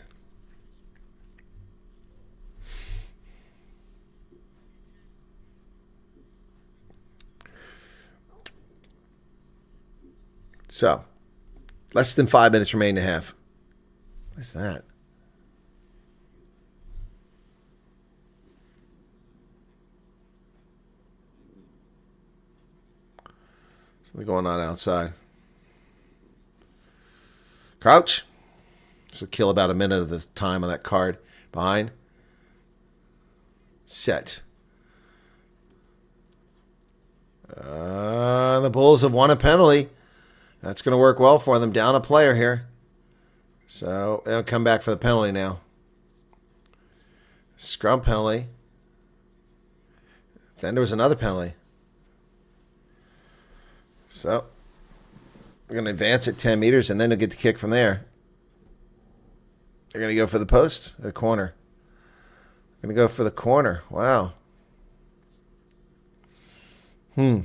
[SPEAKER 2] So, less than 5 minutes remain to half. What's that? Something going on outside. Crouch. This will kill about a minute of the time on that card. Behind. Set. The Bulls have won a penalty. That's going to work well for them. Down a player here. So they'll come back for the penalty now. Scrum penalty. Then there was another penalty. So we're going to advance it 10 meters, and then they'll get the kick from there. They're going to go for the post, the corner. Going to go for the corner. Wow. So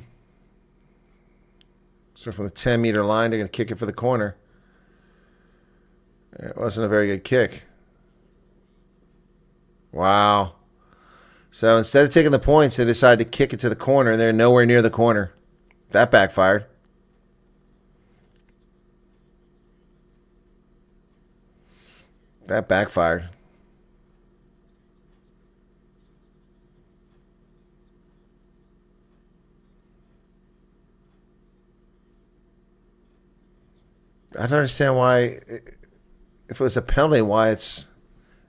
[SPEAKER 2] from the 10-meter line, they're going to kick it for the corner. It wasn't a very good kick. Wow. So instead of taking the points, they decided to kick it to the corner, and they're nowhere near the corner. That backfired. That backfired. I don't understand why, if it was a penalty, why it's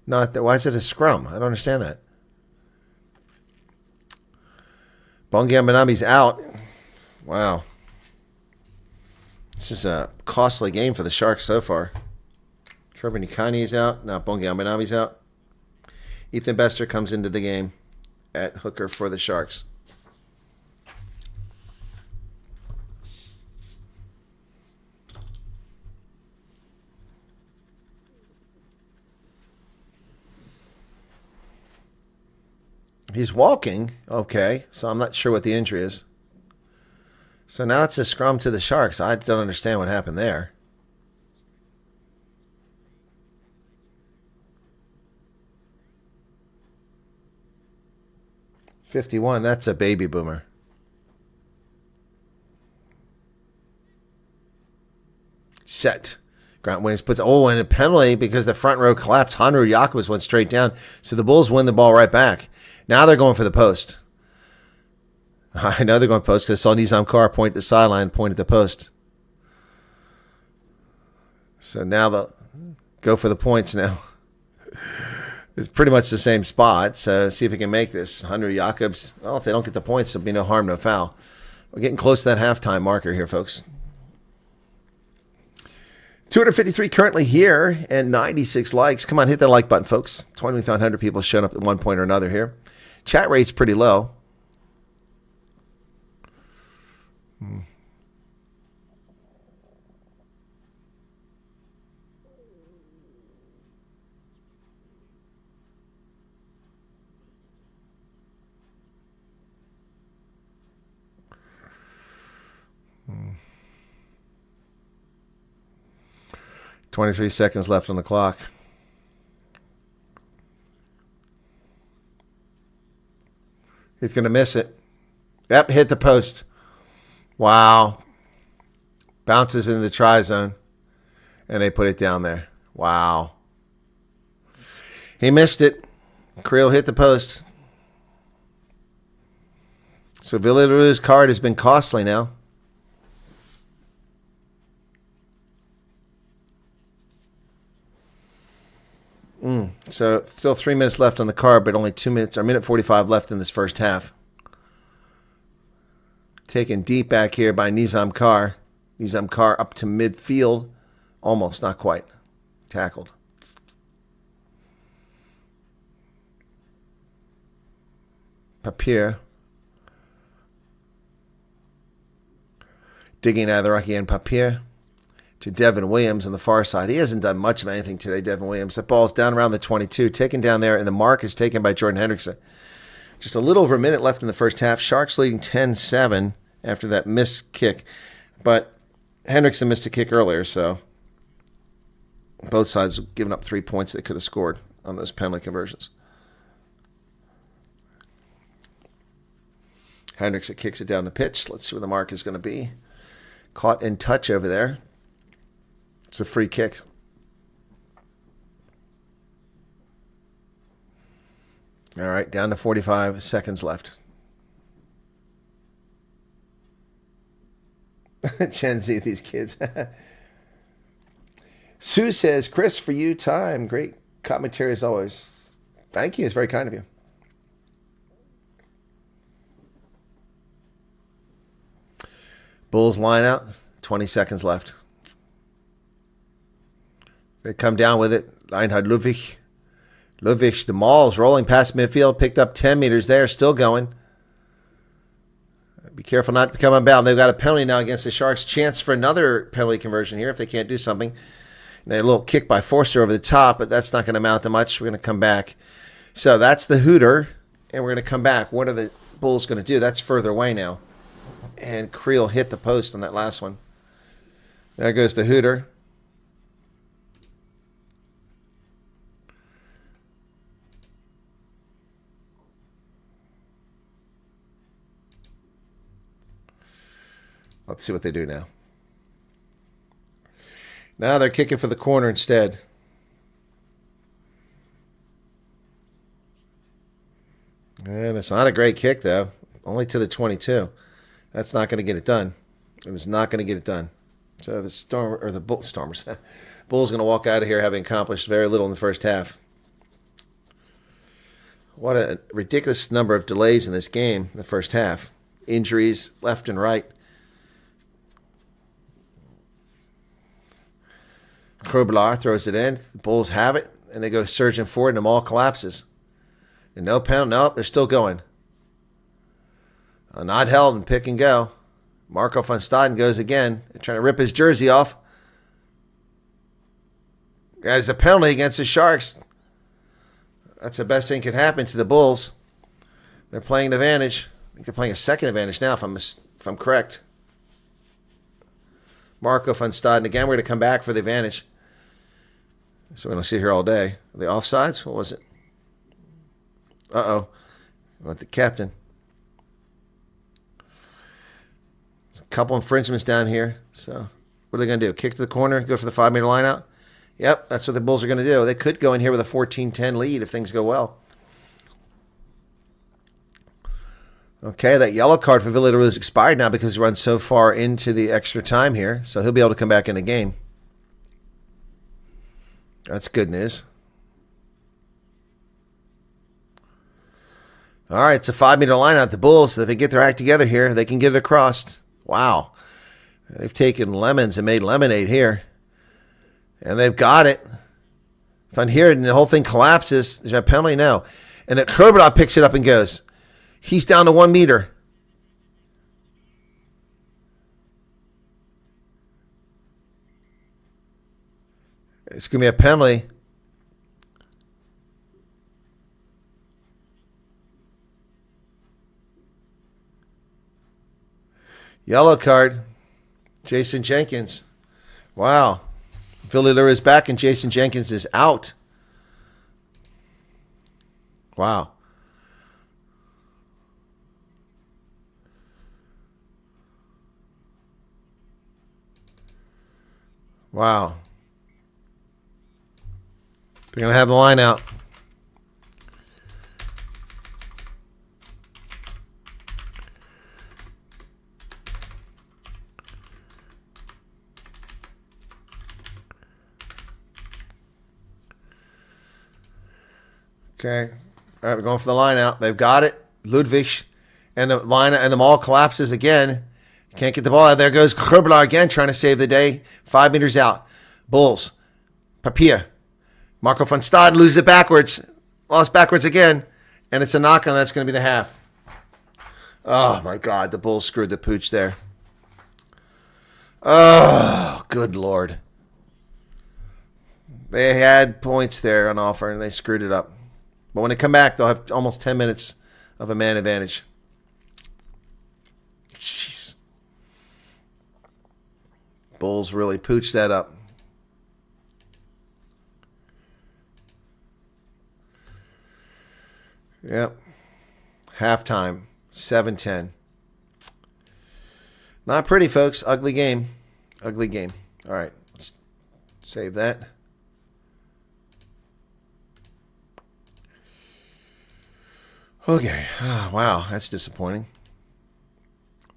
[SPEAKER 2] not. Why is it a scrum? I don't understand that. Bongiamanami's out. Wow. This is a costly game for the Sharks so far. Trevor Nikani is out. Now Bongiamanami's out. Ethan Bester comes into the game at hooker for the Sharks. He's walking. Okay, so I'm not sure what the injury is. So now it's a scrum to the Sharks. I don't understand what happened there. $51, that's a baby boomer. Set. Grant Williams puts, and a penalty because the front row collapsed. Hanru Yakubas went straight down. So the Bulls win the ball right back. Now they're going for the post. I know they're going post because I saw Nizam Carr point at the sideline, point at the post. So now they'll go for the points now. It's pretty much the same spot. So see if we can make this. Hunter Jacobs, well, if they don't get the points, there'll be no harm, no foul. We're getting close to that halftime marker here, folks. 253 currently here and 96 likes. Come on, hit that like button, folks. 2,500 people showing up at one point or another here. Chat rate's pretty low. Hmm. Hmm. 23 seconds left on the clock. He's going to miss it. Yep, hit the post. Wow. Bounces into the try zone. And they put it down there. Wow. He missed it. Creel hit the post. So Villarreal's card has been costly now. So still 3 minutes left on the card, but only 2 minutes or minute 45 left in this first half. Taken deep back here by Nizam Kar. Nizam Kar up to midfield. Almost, not quite. Tackled. Papier. Digging out of the ruck again. Papier. To Devin Williams on the far side. He hasn't done much of anything today, Devin Williams. That ball's down around the 22. Taken down there, and the mark is taken by Jordan Hendrickson. Just a little over a minute left in the first half. Sharks leading 10-7 after that missed kick. But Hendrickson missed a kick earlier, so both sides have given up 3 points they could have scored on those penalty conversions. Hendrickson kicks it down the pitch. Let's see where the mark is going to be. Caught in touch over there. It's a free kick. All right, down to 45 seconds left. Gen Z, these kids. Sue says, Chris, for you, time. Great commentary as always. Thank you. It's very kind of you. Bulls line out. 20 seconds left. They come down with it. Reinhard Ludwig. Ludwig, the Mauls rolling past midfield. Picked up 10 meters there. Still going. Be careful not to become unbound. They've got a penalty now against the Sharks. Chance for another penalty conversion here if they can't do something. And a little kick by Forster over the top, but that's not going to amount to much. We're going to come back. So that's the hooter, and we're going to come back. What are the Bulls going to do? That's further away now. And Creel hit the post on that last one. There goes the hooter. Let's see what they do now. Now they're kicking for the corner instead. And it's not a great kick, though. Only to the 22. That's not going to get it done. It's not going to get it done. So the Stormers, Bulls going to walk out of here having accomplished very little in the first half. What a ridiculous number of delays in this game in the first half. Injuries left and right. Kroblar throws it in. The Bulls have it, and they go surging forward, and the Maul collapses. And no penalty. Nope, they're still going. Not held and pick and go. Marco van Staden goes again. They're trying to rip his jersey off. There's a penalty against the Sharks. That's the best thing could happen to the Bulls. They're playing an advantage. I think they're playing a second advantage now, if I'm correct. Marco van Staden again. We're going to come back for the advantage. So we don't sit here all day. Are they offsides? What was it? Uh-oh. We want the captain. There's a couple infringements down here. So what are they going to do? Kick to the corner, go for the 5-meter line out? Yep, that's what the Bulls are going to do. They could go in here with a 14-10 lead if things go well. Okay, that yellow card for Villarreal is expired now because he runs so far into the extra time here. So he'll be able to come back in the game. That's good news. All right, it's a 5-meter line out. The Bulls, so if they get their act together here, they can get it across. Wow. They've taken lemons and made lemonade here. And they've got it. Van Heerden, the whole thing collapses. There's a penalty? No. And Kroblar picks it up and goes. He's down to 1 meter. It's going to be a penalty. Yellow card. Jason Jenkins. Wow. Villarreal is back and Jason Jenkins is out. Wow. Wow. They're going to have the line out. Okay. All right, we're going for the line out. They've got it. Ludwig and the line and the ball collapses again. Can't get the ball out. There goes Grubelaar again trying to save the day. 5 meters out. Bulls. Papier. Marco van Staden loses it backwards. Lost backwards again. And it's a knock on. That's going to be the half. Oh, my God. The Bulls screwed the pooch there. Oh, good Lord. They had points there on offer, and they screwed it up. But when they come back, they'll have almost 10 minutes of a man advantage. Jeez. Bulls really pooched that up. Yep. Halftime, 7-10. Not pretty, folks. Ugly game. Ugly game. All right. Let's save that. Okay. Oh, wow. That's disappointing.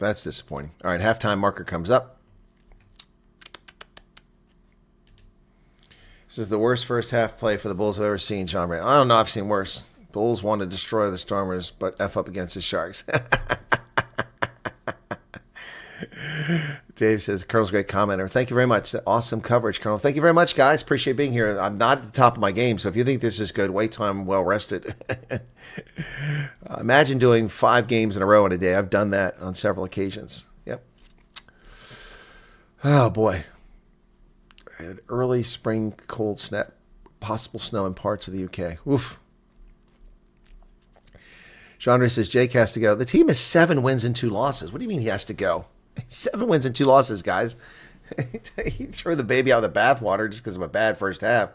[SPEAKER 2] That's disappointing. All right. Halftime marker comes up. This is the worst first half play for the Bulls I've ever seen, John Ray. I don't know. I've seen worse. Bulls want to destroy the Stormers, but F up against the Sharks. Dave says, Colonel's a great commenter. Thank you very much. Awesome coverage, Colonel. Thank you very much, guys. Appreciate being here. I'm not at the top of my game, so if you think this is good, wait till I'm well rested. Imagine doing 5 games in a row in a day. I've done that on several occasions. Yep. Oh, boy. An early spring cold snap. Possible snow in parts of the UK. Oof. Chandra says, Jake has to go. The team has 7 wins and 2 losses. What do you mean he has to go? 7 wins and 2 losses, guys. He threw the baby out of the bathwater just because of a bad first half.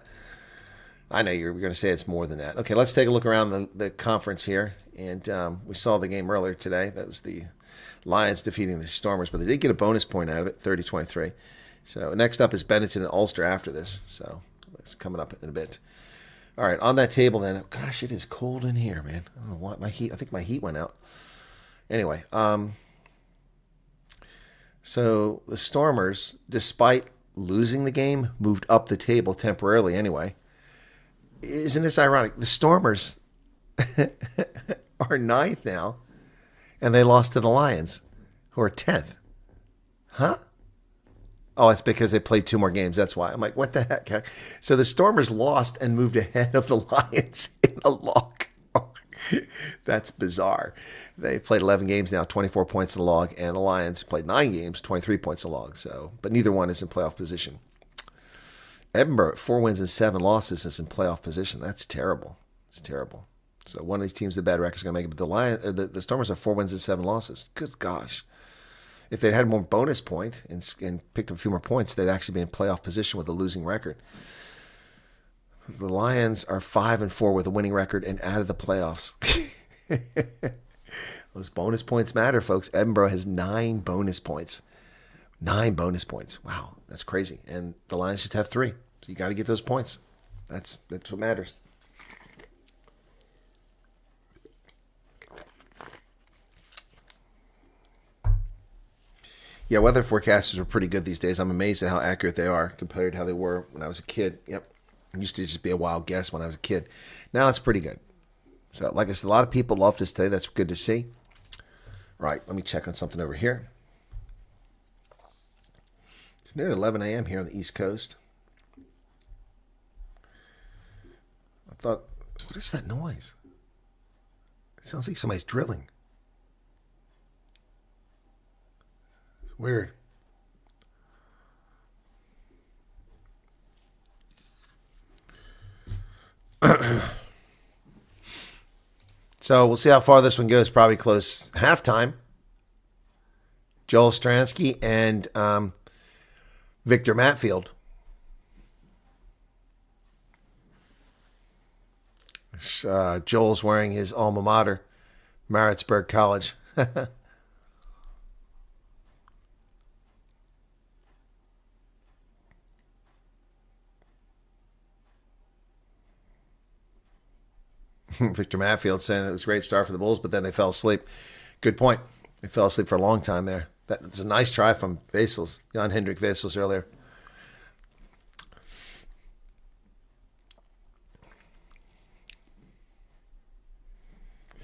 [SPEAKER 2] I know you're going to say it's more than that. Okay, let's take a look around the conference here. And we saw the game earlier today. That was the Lions defeating the Stormers, but they did get a bonus point out of it, 30-23. So next up is Benetton and Ulster after this. So it's coming up in a bit. All right, on that table then. Gosh, it is cold in here, man. I don't know what I think my heat went out. Anyway, so the Stormers, despite losing the game, moved up the table temporarily anyway. Isn't this ironic? The Stormers are 9th now, and they lost to the Lions, who are 10th. Huh? Oh, it's because they played 2 more games. That's why. I'm like, what the heck? So the Stormers lost and moved ahead of the Lions in a log. That's bizarre. They played 11 games now, 24 points in the log, and the Lions played 9 games, 23 points in the log. So, but neither one is in playoff position. Edinburgh, 4 wins and 7 losses, is in playoff position. That's terrible. It's terrible. So one of these teams with a bad record is going to make it. But the Stormers have 4 wins and 7 losses. Good gosh. If they'd had more bonus point and picked up a few more points, they'd actually be in playoff position with a losing record. The Lions are 5-4 with a winning record and out of the playoffs. Those bonus points matter, folks. Edinburgh has 9 bonus points. 9 bonus points. Wow, that's crazy. And the Lions just have 3. So you got to get those points. That's what matters. Yeah, weather forecasters are pretty good these days. I'm amazed at how accurate they are compared to how they were when I was a kid. Yep. It used to just be a wild guess when I was a kid. Now it's pretty good. So, like I said, a lot of people love this today. That's good to see. All right, let me check on something over here. It's near 11 a.m. here on the East Coast. I thought, what is that noise? It sounds like somebody's drilling. Weird. So we'll see how far this one goes. Probably close halftime. Joel Stransky and Victor Matfield. Joel's wearing his alma mater, Maritzburg College. Victor Matfield saying it was a great start for the Bulls, but then they fell asleep. Good point. They fell asleep for a long time there. That was a nice try from Vesels, Jan Hendrik Vesels earlier.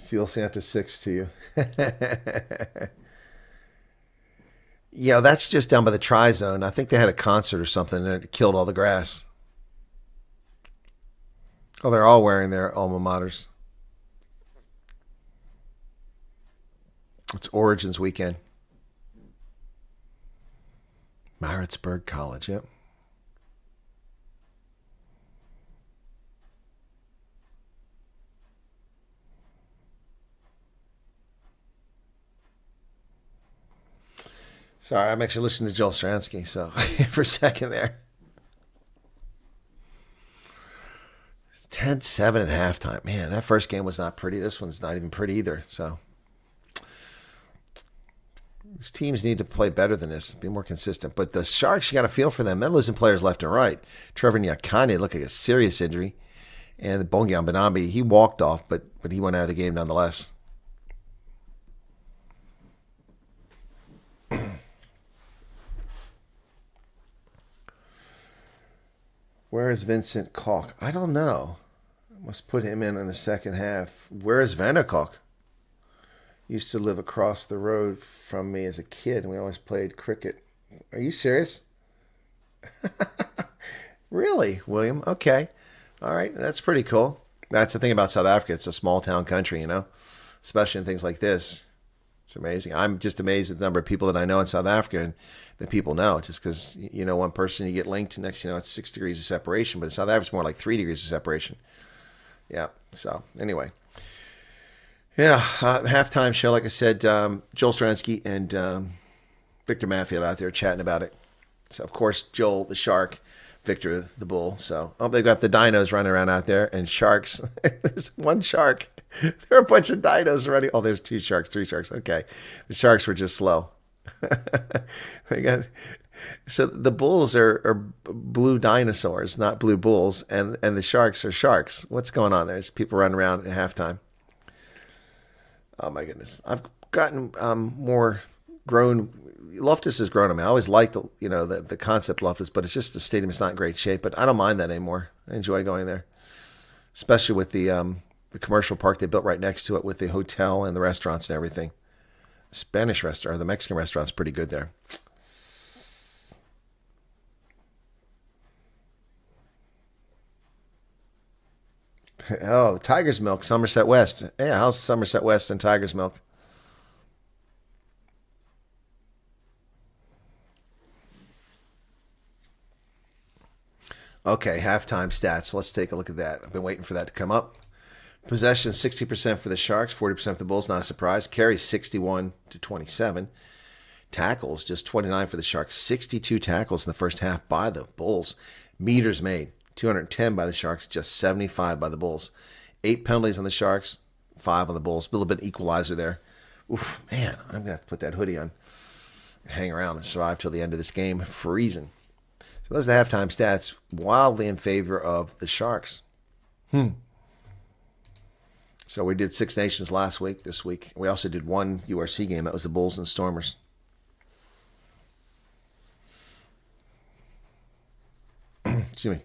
[SPEAKER 2] Seal Santa 6 to you. Yeah, that's just down by the Tri-Zone. I think they had a concert or something and it killed all the grass. Oh, they're all wearing their alma maters. It's Origins weekend. Maritzburg College, yep. Sorry, I'm actually listening to Joel Stransky, so for a second there. 10-7 at halftime. Man, that first game was not pretty. This one's not even pretty either. So these teams need to play better than this, be more consistent. But the Sharks, you got to feel for them. They're losing players left and right. Trevor Nyakane looked like a serious injury. And Bongian Benambi, he walked off, but he went out of the game nonetheless. Where is Vincent Koch? I don't know. I must put him in the second half. Where is Vanderkoch? Used to live across the road from me as a kid, and we always played cricket. Are you serious? Really, William? Okay. All right. That's pretty cool. That's the thing about South Africa. It's a small town country, you know, especially in things like this. It's amazing. I'm just amazed at the number of people that I know in South Africa and that people know. Just because, you know, one person you get linked to, next, you know, it's 6 degrees of separation. But in South Africa, it's more like 3 degrees of separation. Yeah. So, anyway. Yeah. Halftime show, like I said, Joel Stransky and Victor Matfield out there chatting about it. So, of course, Joel the Shark, Victor the Bull. So, they've got the dinos running around out there and sharks. There's one shark. There are a bunch of dinos running. Oh, there's 2 sharks, 3 sharks. Okay. The sharks were just slow. So the bulls are blue dinosaurs, not blue bulls, and the sharks are sharks. What's going on there? There's people running around at halftime. Oh, my goodness. I've gotten more grown. Loftus has grown on me. I always liked the concept of Loftus, but it's just the stadium is not in great shape. But I don't mind that anymore. I enjoy going there, especially with the commercial park they built right next to it with the hotel and the restaurants and everything. The Spanish restaurant, or the Mexican restaurant's pretty good there. Oh, Tiger's Milk, Somerset West. Yeah, how's Somerset West and Tiger's Milk? Okay, halftime stats. Let's take a look at that. I've been waiting for that to come up. Possession 60% for the Sharks, 40% for the Bulls. Not a surprise. Carries 61-27. Tackles just 29 for the Sharks. 62 tackles in the first half by the Bulls. Meters made 210 by the Sharks, just 75 by the Bulls. 8 penalties on the Sharks, 5 on the Bulls. A little bit equalizer there. Oof, man, I'm going to have to put that hoodie on. Hang around and survive till the end of this game. Freezing. So those are the halftime stats. Wildly in favor of the Sharks. So we did 6 Nations last week. This week we also did one URC game. That was the Bulls and Stormers. Excuse me.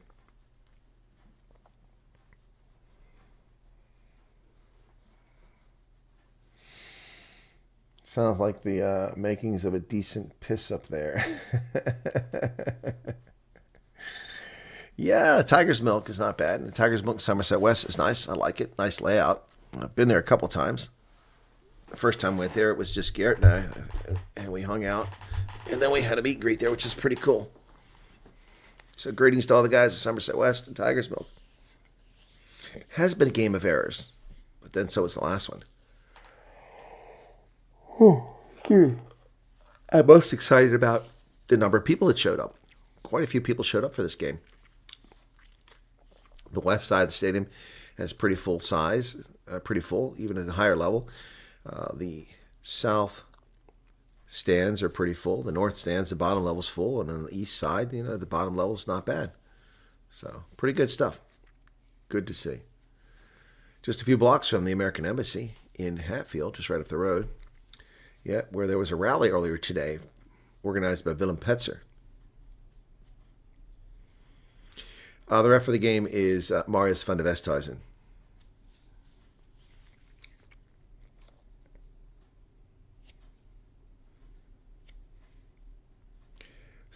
[SPEAKER 2] Sounds like the makings of a decent piss up there. Yeah, Tiger's Milk is not bad. And Tiger's Milk Somerset West is nice. I like it. Nice layout. I've been there a couple times. The first time we went there, it was just Garrett and I, and we hung out. And then we had a meet and greet there, which is pretty cool. So greetings to all the guys at Somerset West and Tiger's Milk. Has been a game of errors, but then so was the last one. I'm most excited about the number of people that showed up. Quite a few people showed up for this game. The west side of the stadium has pretty full size, pretty full, even at the higher level. The south stands are pretty full. The north stands, the bottom level's full. And on the east side, the bottom level's not bad. So, pretty good stuff. Good to see. Just a few blocks from the American Embassy in Hatfield, just right up the road. Yeah, where there was a rally earlier today organized by Willem Petzer. The ref for the game is Marius van der Westhuizen.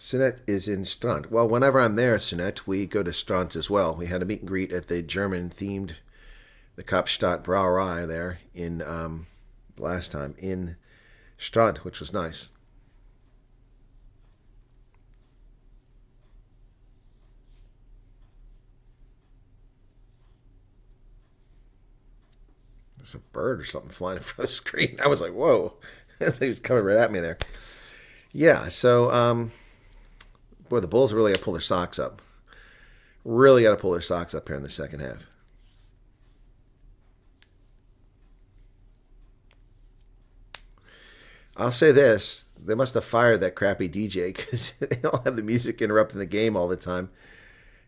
[SPEAKER 2] Sinet is in Strand. Well, whenever I'm there, Sinet, we go to Strand as well. We had a meet and greet at the German-themed, the Kapstadt Brauerei there in last time in Strand, which was nice. There's a bird or something flying in front of the screen. I was like, whoa. He was coming right at me there. Yeah, so, boy, the Bulls really got to pull their socks up. Really got to pull their socks up here in the second half. I'll say this. They must have fired that crappy DJ because they don't have the music interrupting the game all the time.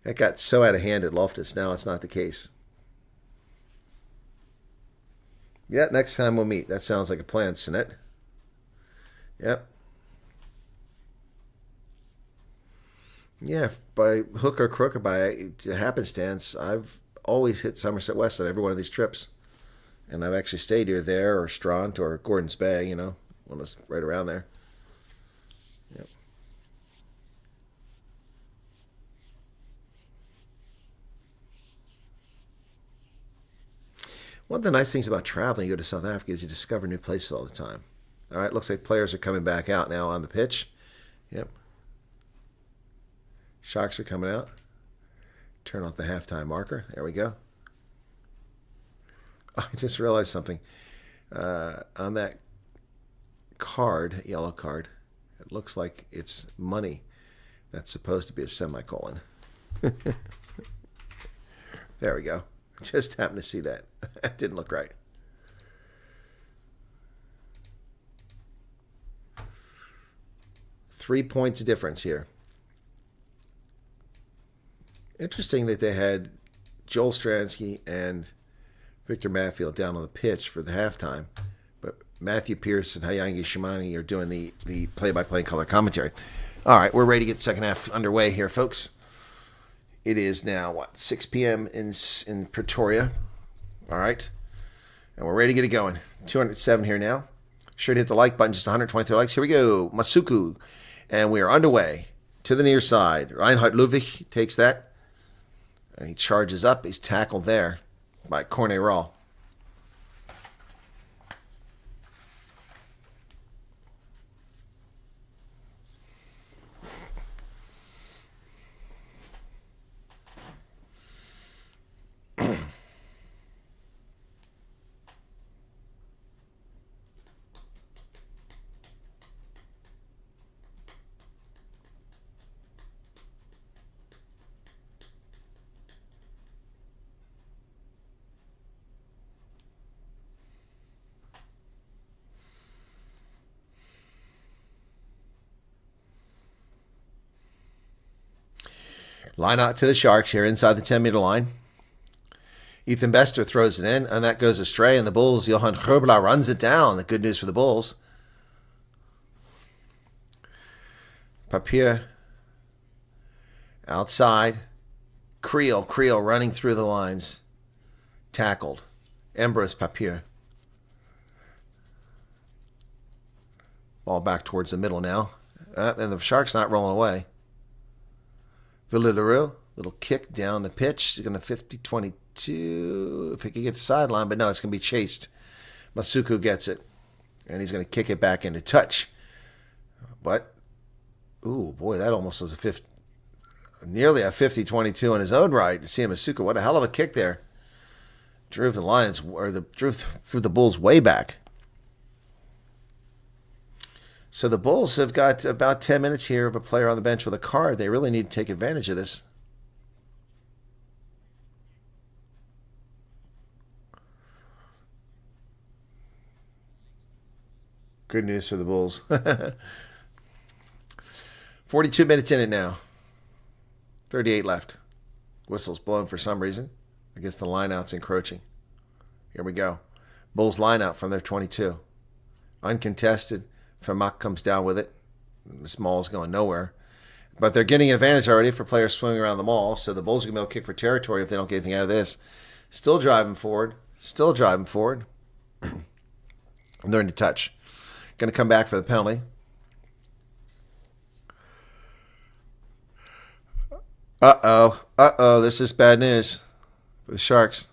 [SPEAKER 2] That got so out of hand at Loftus. Now it's not the case. Yeah, next time we'll meet. That sounds like a plan, Sinet. Yep. Yeah, by hook or crook or by happenstance, I've always hit Somerset West on every one of these trips. And I've actually stayed either there or Strand or Gordon's Bay, you know, one that's right around there. Yep. One of the nice things about traveling, you go to South Africa, is you discover new places all the time. All right, looks like players are coming back out now on the pitch. Yep. Sharks are coming out. Turn off the halftime marker. There we go. Oh, I just realized something. On that card, yellow card, it looks like it's money. That's supposed to be a semicolon. There we go. Just happened to see that. That didn't look right. Three points difference here. Interesting that they had Joel Stransky and Victor Matfield down on the pitch for the halftime, but Matthew Pierce and Hayangi Shimani are doing the play-by-play color commentary. All right, we're ready to get the second half underway here, folks. It is now, 6 p.m. in Pretoria. All right, and we're ready to get it going. 207 here now. Sure to hit the like button, just 123 likes. Here we go, Masuku, and we are underway to the near side. Reinhard Ludwig takes that. And he charges up. He's tackled there by Corne Raw. Line out to the Sharks here inside the 10-meter line. Ethan Bester throws it in, and that goes astray, and the Bulls, Johan Gerbla runs it down. The good news for the Bulls. Papier outside. Creel running through the lines. Tackled. Ambrose Papier. Ball back towards the middle now. And the Sharks not rolling away. Villeroux, little kick down the pitch. He's going to 50-22 if he can get the sideline, but no, it's going to be chased. Masuku gets it, and he's going to kick it back into touch. But, ooh, boy, that almost was nearly a 50-22 in his own right. See Masuku, what a hell of a kick there. Drove the Lions, or drove the Bulls way back. So the Bulls have got about 10 minutes here of a player on the bench with a card. They really need to take advantage of this. Good news for the Bulls. 42 minutes in it now. 38 left. Whistle's blown for some reason. I guess the lineout's encroaching. Here we go. Bulls lineout from their 22. Uncontested. Vermaak comes down with it. This maul's going nowhere. But they're getting an advantage already for players swinging around the maul, so the Bulls are going to be able to kick for territory if they don't get anything out of this. Still driving forward. And they're into touch. Going to come back for the penalty. Uh-oh. Uh-oh. This is bad news for the Sharks.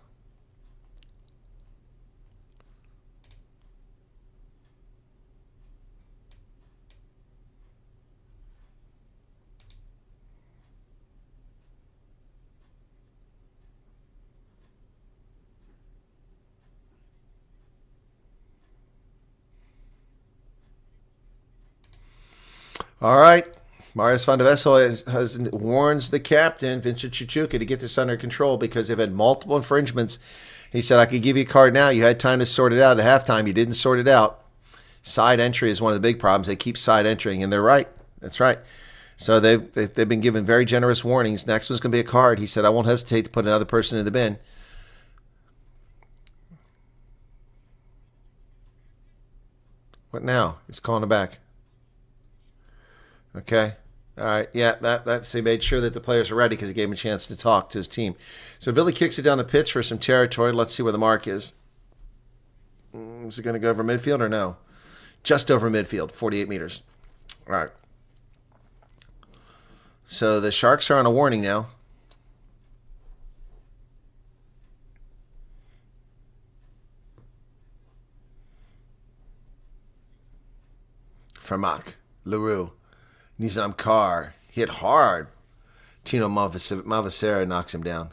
[SPEAKER 2] All right. Marius van der Wessel warns the captain, Vincent Chichuka, to get this under control because they've had multiple infringements. He said, I could give you a card now. You had time to sort it out at halftime. You didn't sort it out. Side entry is one of the big problems. They keep side entering, and they're right. That's right. So they've been given very generous warnings. Next one's going to be a card. He said, I won't hesitate to put another person in the bin. What now? He's calling it back. Okay. All right. Yeah, that's he made sure that the players are ready because he gave him a chance to talk to his team. So Billy kicks it down the pitch for some territory. Let's see where the mark is. Is it going to go over midfield or no? Just over midfield, 48 meters. All right. So the Sharks are on a warning now. Fermac, LaRue. Nizam Carr hit hard. Tino Mavacera knocks him down.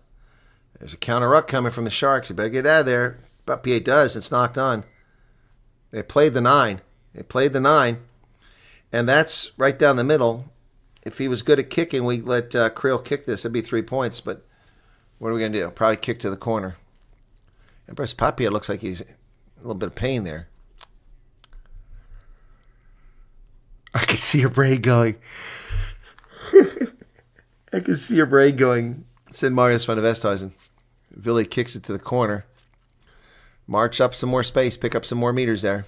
[SPEAKER 2] There's a counter ruck coming from the Sharks. You better get out of there. Papier does. It's knocked on. They played the 9. And that's right down the middle. If he was good at kicking, we let Creel kick this. It'd be 3 points. But what are we going to do? Probably kick to the corner. And Bryce Papier looks like he's in a little bit of pain there. I can see your brain going. I can see your brain going. Said Marius van der Westhuizen. Willie kicks it to the corner. March up some more space. Pick up some more meters there.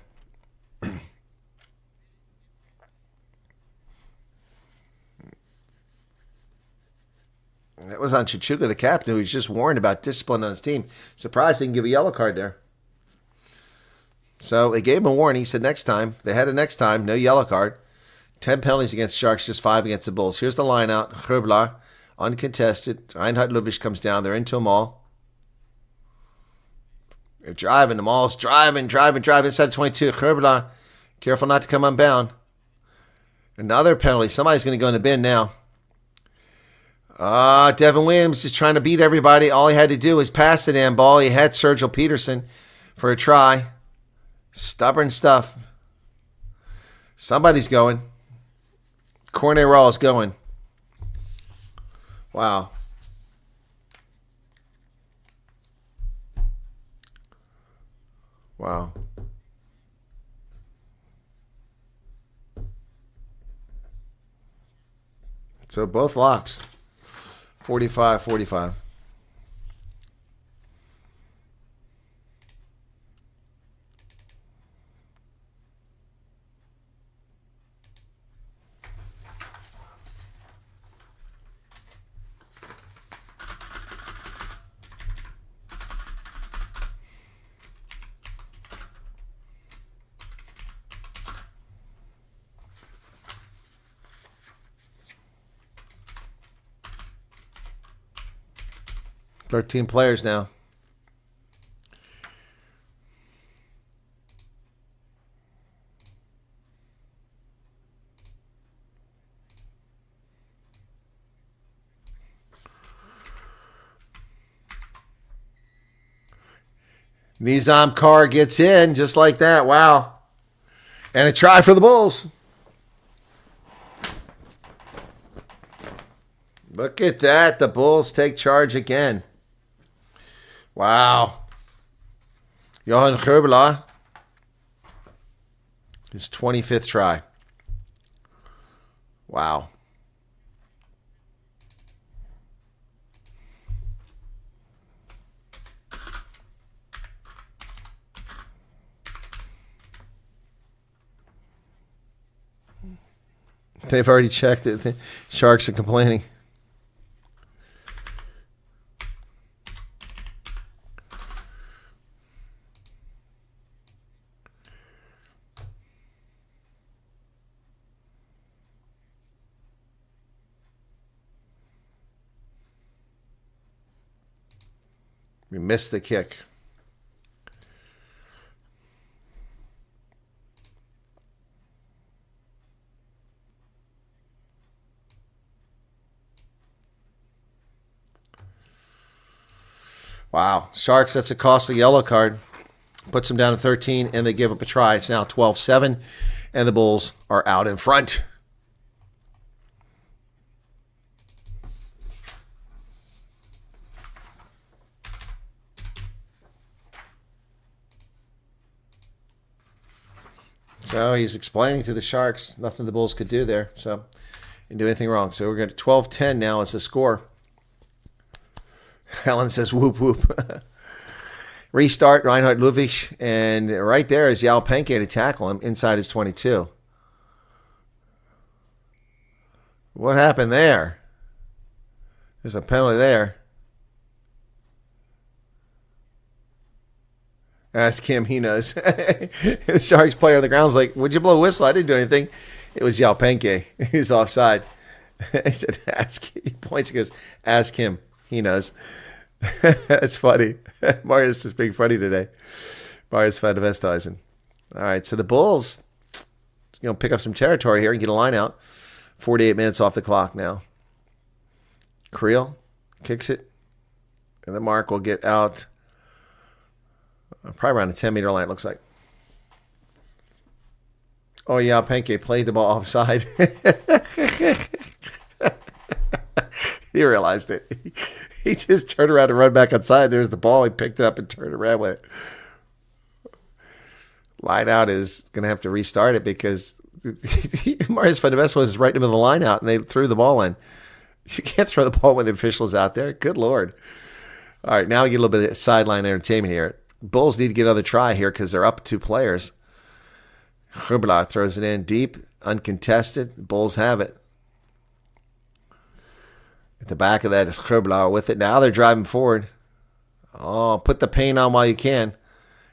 [SPEAKER 2] That was on Chichuka, the captain, who was just warned about discipline on his team. Surprised he didn't give a yellow card there. So they gave him a warning. He said next time. They had a next time. No yellow card. 10 penalties against Sharks, just 5 against the Bulls. Here's the line out. Herbler, uncontested. Reinhard Ludwig comes down. They're into them all. They're driving. The Mall's driving inside 22. Herbler, careful not to come unbound. Another penalty. Somebody's going to go in the bin now. Devin Williams is trying to beat everybody. All he had to do was pass the damn ball. He had Sergio Peterson for a try. Stubborn stuff. Somebody's going. Cornet Rawls going. Wow. Wow. So both locks. 45-45. Thirteen players now. Nizam Carr gets in just like that. Wow. And a try for the Bulls. Look at that. The Bulls take charge again. Wow. Johan Gerbela. His 25th try. Wow. They've already checked it. The Sharks are complaining. We missed the kick. Wow. Sharks, that's a costly yellow card. Puts them down to 13, and they give up a try. It's now 12-7, and the Bulls are out in front. So he's explaining to the Sharks nothing the Bulls could do there. So didn't do anything wrong. So we're going to 12-10 now as the score. Helen says whoop whoop. Restart Reinhard Ludwig, and right there is Yao Penke to tackle him inside his 22. What happened there? There's a penalty there. Ask him, he knows. The Sharks player on the ground's like, would you blow a whistle? I didn't do anything. It was Yao Penke. He's offside. He said, ask. He points and goes, ask him. He knows. That's funny. Marius is being funny today. Marius van der Westhuizen. All right, so the Bulls, pick up some territory here and get a line out. 48 minutes off the clock now. Creel kicks it, and the mark will get out probably around the 10-meter line, it looks like. Oh, yeah, Penke played the ball offside. He realized it. He just turned around and run back outside. There's the ball. He picked it up and turned around with it. Line out is going to have to restart it because Marius van der Wessel was right in the middle of the line out, and they threw the ball in. You can't throw the ball when the official's out there. Good Lord. All right, now we get a little bit of sideline entertainment here. Bulls need to get another try here because they're up 2 players. Grubelaar throws it in deep, uncontested. Bulls have it. At the back of that is Grubelaar with it. Now they're driving forward. Oh, put the paint on while you can.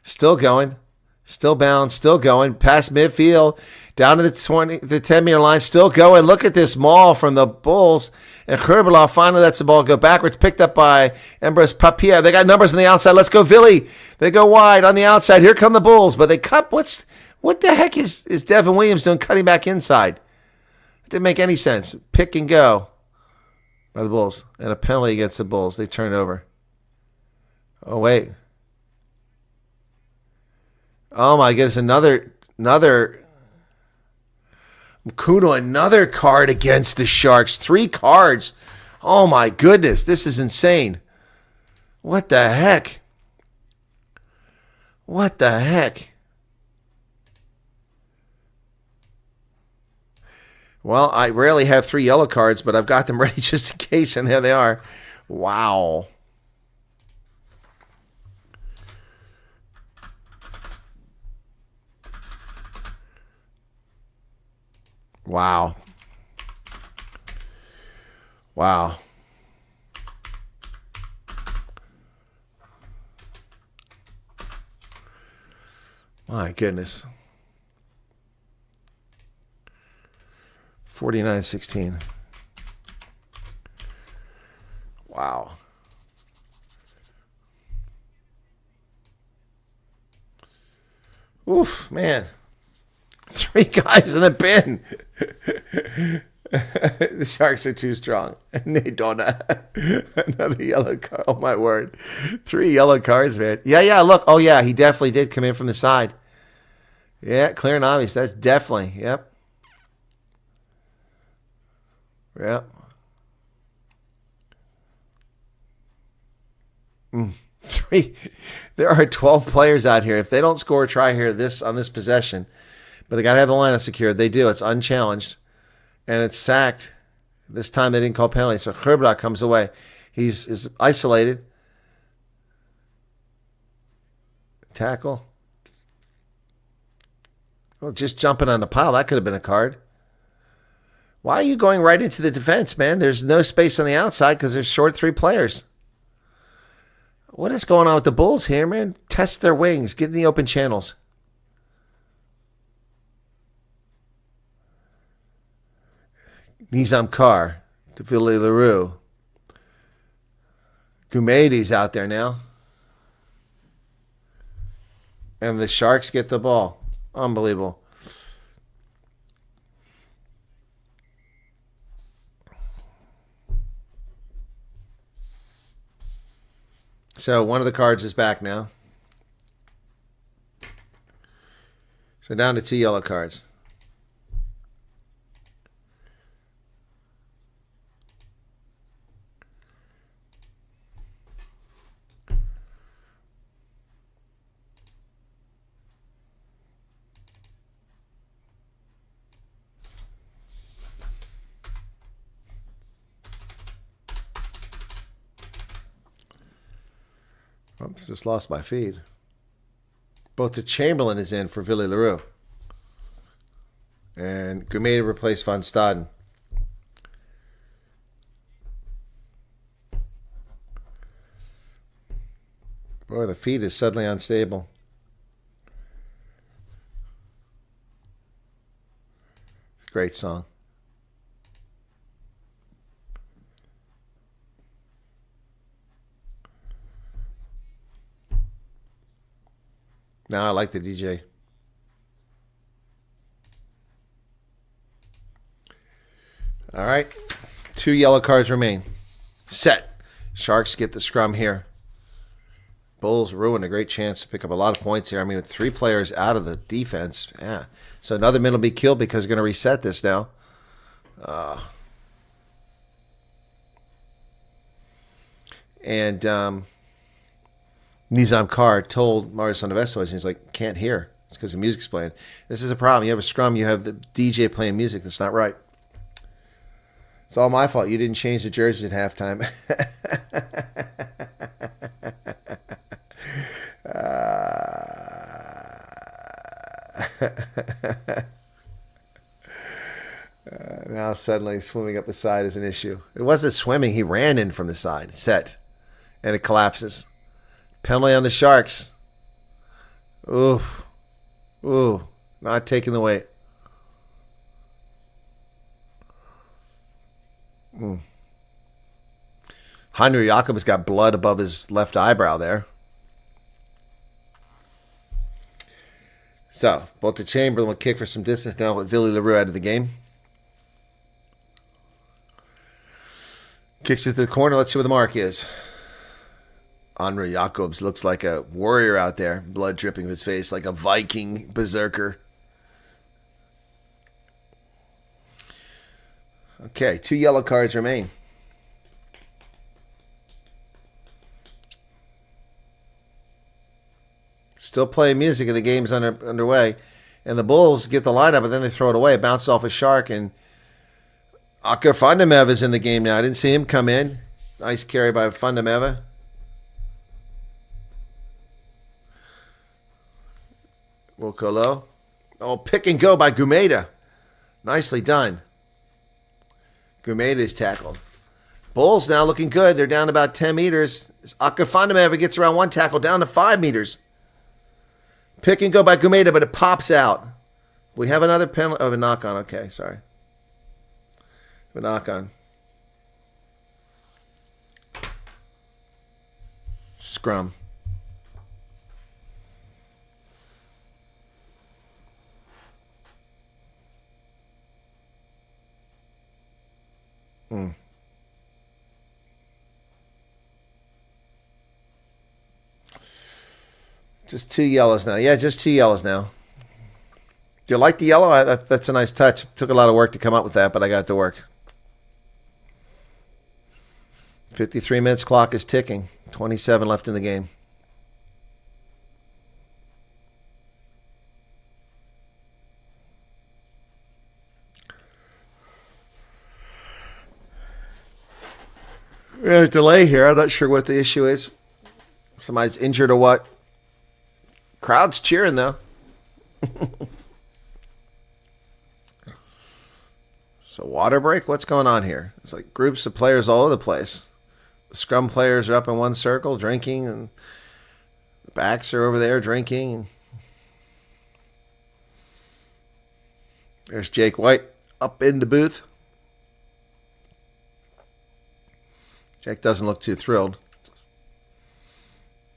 [SPEAKER 2] Still going. Still bound. Still going. Past midfield. Down to the 10-meter line. Still going. Look at this maul from the Bulls. And Grubelaar finally lets the ball go backwards. Picked up by Ambrose Papier. They got numbers on the outside. Let's go, Villy. They go wide on the outside. Here come the Bulls. But they cut. What the heck is Devin Williams doing cutting back inside? It didn't make any sense. Pick and go by the Bulls. And a penalty against the Bulls. They turn over. Oh, wait. Oh, my goodness. Another Kudo, another card against the Sharks. 3 cards. Oh, my goodness. This is insane. What the heck? What the heck? Well, I rarely have 3 yellow cards, but I've got them ready just in case, and there they are. Wow. Wow. Wow. My goodness. 49-16. Wow. Oof, man. 3 guys in the bin. The Sharks are too strong. And they don't. Another yellow card. Oh, my word. 3 yellow cards, man. Yeah, look. Oh, yeah, he definitely did come in from the side. Yeah, clear and obvious. That's definitely, yep. Yep. 3. There are 12 players out here. If they don't score a try here on this possession, but they got to have the lineup secured. They do. It's unchallenged. And it's sacked. This time they didn't call penalty. So Grubelaar comes away. He's isolated. Tackle. Well, just jumping on the pile. That could have been a card. Why are you going right into the defense, man? There's no space on the outside because there's short 3 players. What is going on with the Bulls here, man? Test their wings. Get in the open channels. Nizam Carr to Philly LaRue. Gumedi's out there now. And the Sharks get the ball. Unbelievable. So one of the cards is back now. So down to 2 yellow cards. Oops, just lost my feed. Both the Chamberlain is in for Villy LaRue. And Gumeda replaced Van Staden. Boy, the feed is suddenly unstable. It's a great song. Now I like the DJ. All right. 2 yellow cards remain. Set. Sharks get the scrum here. Bulls ruined a great chance to pick up a lot of points here. I mean, with 3 players out of the defense. Yeah. So another minute will be killed because they're going to reset this now. Nizam Kar told Marius Sonavestos, he's like, can't hear. It's because the music's playing. This is a problem. You have a scrum, you have the DJ playing music. That's not right. It's all my fault. You didn't change the jerseys at halftime. Now suddenly swimming up the side is an issue. It wasn't swimming. He ran in from the side. Set. And it collapses. Penalty on the Sharks. Oof. Ooh. Not taking the weight. Henry Jakob's got blood above his left eyebrow there. So, both the Chamberlain will kick for some distance now with Villy LaRue out of the game. Kicks it to the corner. Let's see what the mark is. Henry Jakobs looks like a warrior out there. Blood dripping from his face like a Viking berserker. Okay, 2 yellow cards remain. Still playing music and the game's underway. And the Bulls get the lineup, but then they throw it away. It bounces off a Shark, and Akar Fundamev is in the game now. I didn't see him come in. Nice carry by Fundameva. Wokolo. Oh, pick and go by Gumeda. Nicely done. Gumeda is tackled. Bulls now looking good. They're down about 10 meters. Akar Fundameva gets around 1 tackle, down to 5 meters. Pick and go by Gumeda, but it pops out. We have another penalty of a knock on. Okay, sorry. A knock on. Scrum. Just 2 yellows now. Yeah, just 2 yellows now. Do you like the yellow? That's a nice touch. Took a lot of work to come up with that, but I got it to work. 53 minutes clock is ticking. 27 left in the game. We had a delay here. I'm not sure what the issue is. Somebody's injured or what. Crowd's cheering, though. So water break? What's going on here? It's like groups of players all over the place. The scrum players are up in one circle drinking, and the backs are over there drinking. There's Jake White up in the booth. Jake doesn't look too thrilled.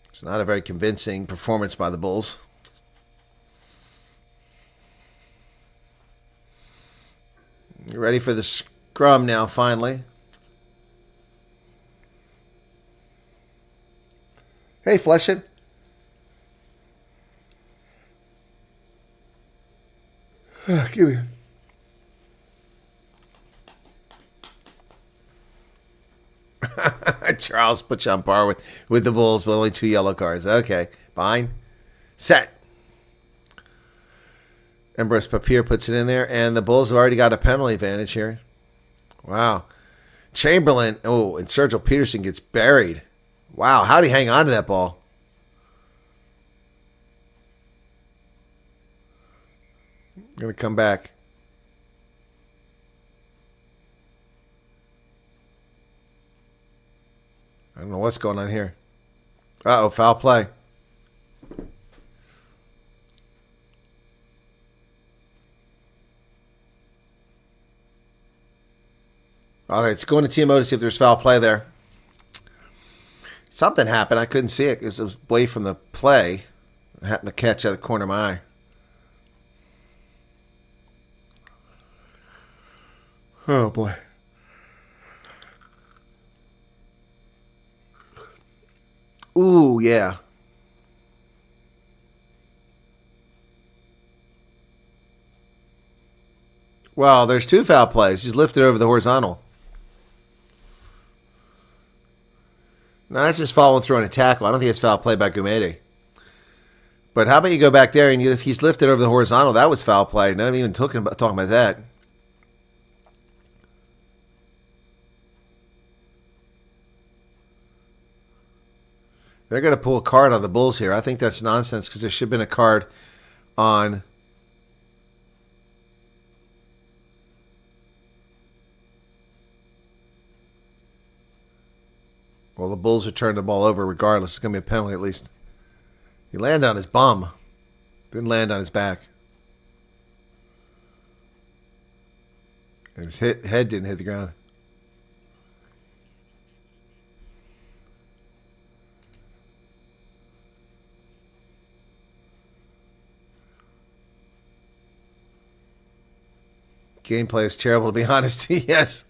[SPEAKER 2] It's not a very convincing performance by the Bulls. Ready for the scrum now, finally. Hey, Fleshhead. Give me. Charles put you on par with the Bulls with only 2 yellow cards. Okay, fine. Set. Ambrose Papier puts it in there, and the Bulls have already got a penalty advantage here. Wow. Chamberlain, and Sergio Peterson gets buried. Wow, how'd he hang on to that ball? Going to come back. I don't know what's going on here. Uh-oh, foul play. All right, it's going to TMO to see if there's foul play there. Something happened. I couldn't see it because it was away from the play. I happened to catch out of the corner of my eye. Oh, boy. Ooh, yeah. Well, there's 2 foul plays. He's lifted over the horizontal. No, that's just following through on a tackle. I don't think it's foul play by Gumede. But how about you go back there and if he's lifted over the horizontal, that was foul play. Not even talking about that. They're going to pull a card on the Bulls here. I think that's nonsense because there should have been a card on. Well, the Bulls are turning the ball over regardless. It's going to be a penalty at least. He landed on his bum. Didn't land on his back. And his head didn't hit the ground. Gameplay is terrible, to be honest. Yes.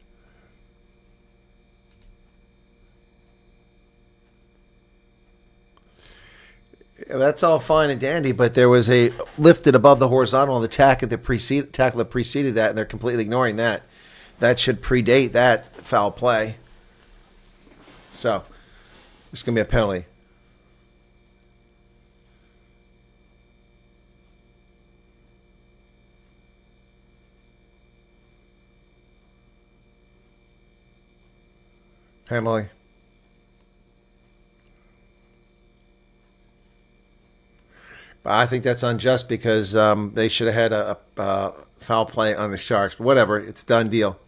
[SPEAKER 2] That's all fine and dandy, but there was a lifted above the horizontal on the tackle that preceded that, and they're completely ignoring that. That should predate that foul play. So, it's going to be a penalty. Penalty. But I think that's unjust because they should have had a foul play on the Sharks. But whatever, it's a done deal.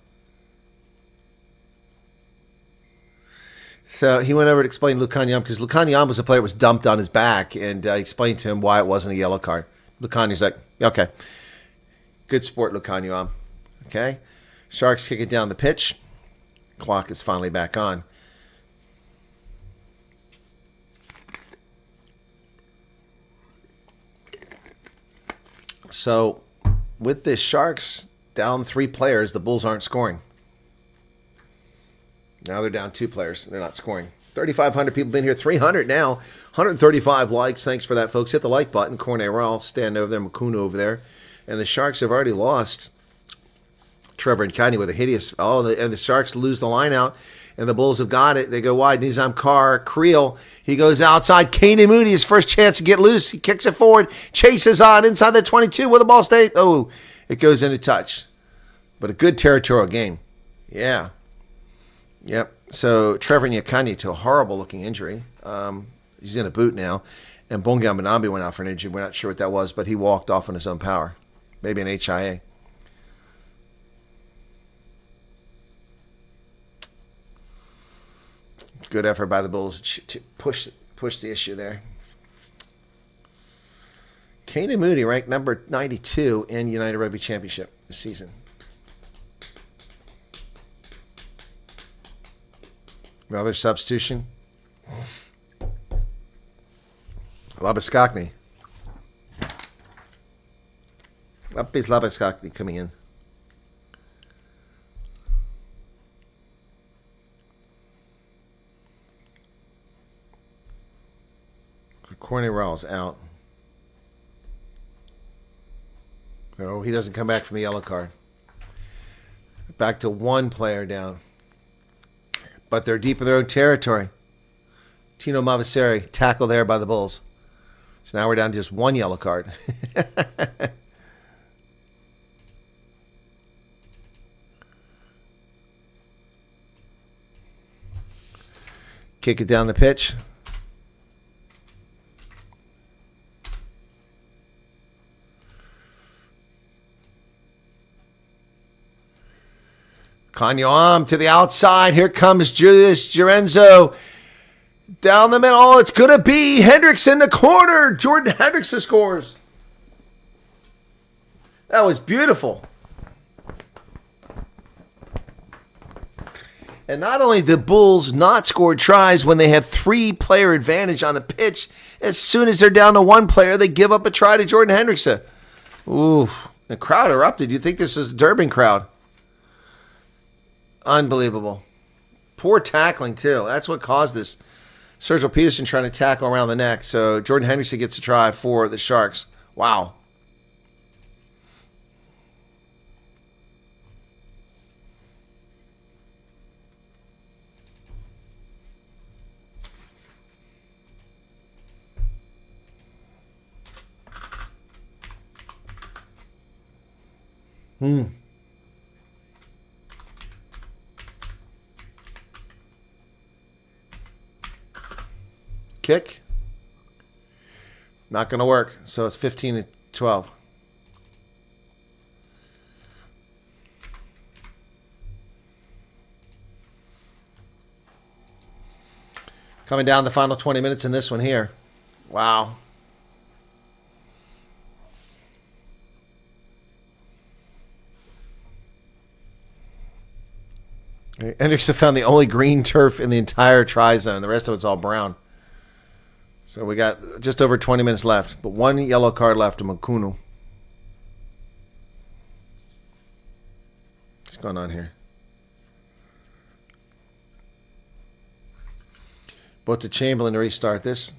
[SPEAKER 2] So he went over to explain Lukanyam because Lukanyam was a player that was dumped on his back, and I explained to him why it wasn't a yellow card. Lukanyam's like, okay, good sport, Lukanyam. Okay, Sharks kick it down the pitch. Clock is finally back on. So, with the Sharks down 3 players, the Bulls aren't scoring. Now they're down 2 players. They're not scoring. 3,500 people been here. 300 now. 135 likes. Thanks for that, folks. Hit the like button. Cornet Rawl stand over there. Makuna over there. And the Sharks have already lost Trevor and Kanye with a hideous. And the Sharks lose the line out. And the Bulls have got it. They go wide. Nizam Carr, Creel. He goes outside. Kanan Mooney, his first chance to get loose. He kicks it forward. Chases on inside the 22 with the ball stayed. Oh, it goes into touch. But a good territorial game. Yeah. Yep. So Trevor Nyakanye to a horrible-looking injury. He's in a boot now. And Bonga Manambi went out for an injury. We're not sure what that was, but he walked off on his own power. Maybe an HIA. Good effort by the Bulls to push the issue there. Kanan Mooney ranked number 92 in United Rugby Championship this season. Another substitution. Labiskakny. Lapis Labiskakny coming in. Corny Rawls out. No, he doesn't come back from the yellow card. Back to one player down. But they're deep in their own territory. Tino Mavaseri tackled there by the Bulls. So now we're down to just one yellow card. Kick it down the pitch. Kanyoam to the outside. Here comes Julius Gerenzo. Down the middle. Oh, it's going to be Hendricks in the corner. Jordan Hendricks scores. That was beautiful. And not only did the Bulls not score tries when they have 3-player advantage on the pitch, as soon as they're down to 1 player, they give up a try to Jordan Hendrickson. Ooh, the crowd erupted. You think this is a Durban crowd? Unbelievable. Poor tackling, too. That's what caused this. Sergio Peterson trying to tackle around the neck. So Jordan Hendrickson gets a try for the Sharks. Wow. Kick. Not going to work. So it's 15-12. Coming down the final 20 minutes in this one here. Wow. Hendrickson found the only green turf in the entire try zone. The rest of it's all brown. So we got just over 20 minutes left, but 1 yellow card left to Makunu. What's going on here? Both to Chamberlain to restart this.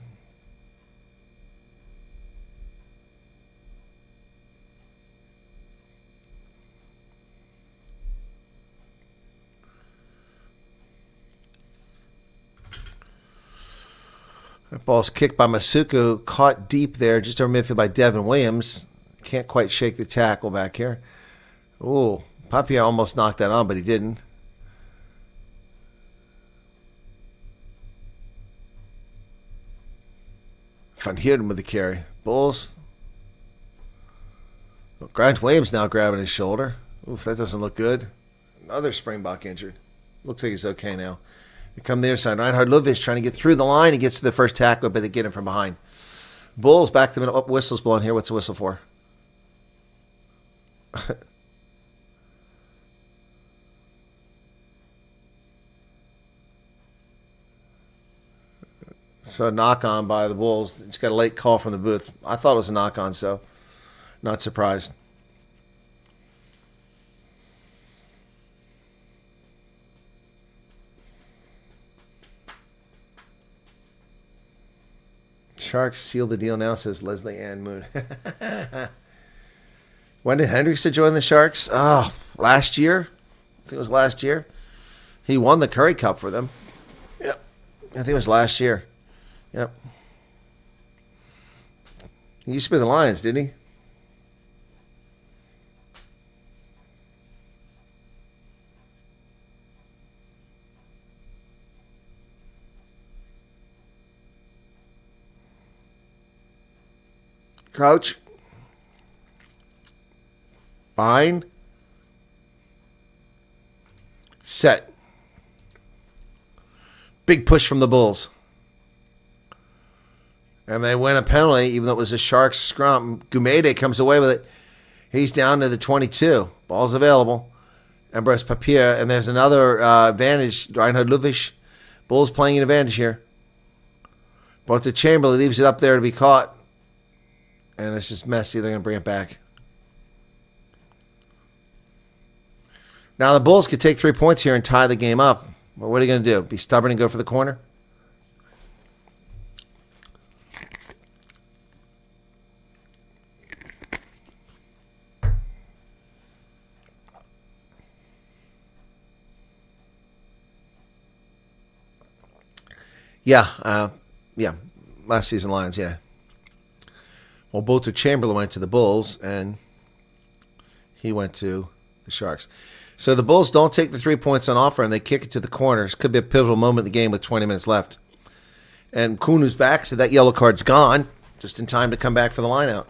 [SPEAKER 2] That ball's kicked by Masuku, caught deep there, just over midfield by Devin Williams. Can't quite shake the tackle back here. Ooh, Papier almost knocked that on, but he didn't. Van Heerden with the carry. Bulls. Well, Grant Williams now grabbing his shoulder. Oof, that doesn't look good. Another Springbok injured. Looks like he's okay now. They come the other side. Reinhard Ludwig trying to get through the line. He gets to the first tackle, but they get him from behind. Bulls back to the middle. Oh, whistle's blowing here. What's the whistle for? So knock on by the Bulls. Just got a late call from the booth. I thought it was a knock on, so not surprised. Sharks seal the deal now, says Leslie Ann Moon. When did Hendrickson join the Sharks? Oh, last year. I think it was last year. He won the Curry Cup for them. Yep. I think it was last year. Yep. He used to be the Lions, didn't he? Crouch. Bind. Set. Big push from the Bulls. And they win a penalty, even though it was a Sharks scrum. Gumede comes away with it. He's down to the 22. Ball's available. Embrace Papier. And there's another advantage. Reinhard Ludwig. Bulls playing an advantage here. Brought to Chamberlain. Leaves it up there to be caught. And it's just messy. They're going to bring it back. Now the Bulls could take 3 points here and tie the game up. But what are you going to do? Be stubborn and go for the corner? Yeah, yeah. Last season Lions, yeah. Well, Bolter Chamberlain went to the Bulls, and he went to the Sharks. So the Bulls don't take the 3 points on offer, and they kick it to the corners. Could be a pivotal moment in the game with 20 minutes left. And Kunu's back, so that yellow card's gone, just in time to come back for the line-out.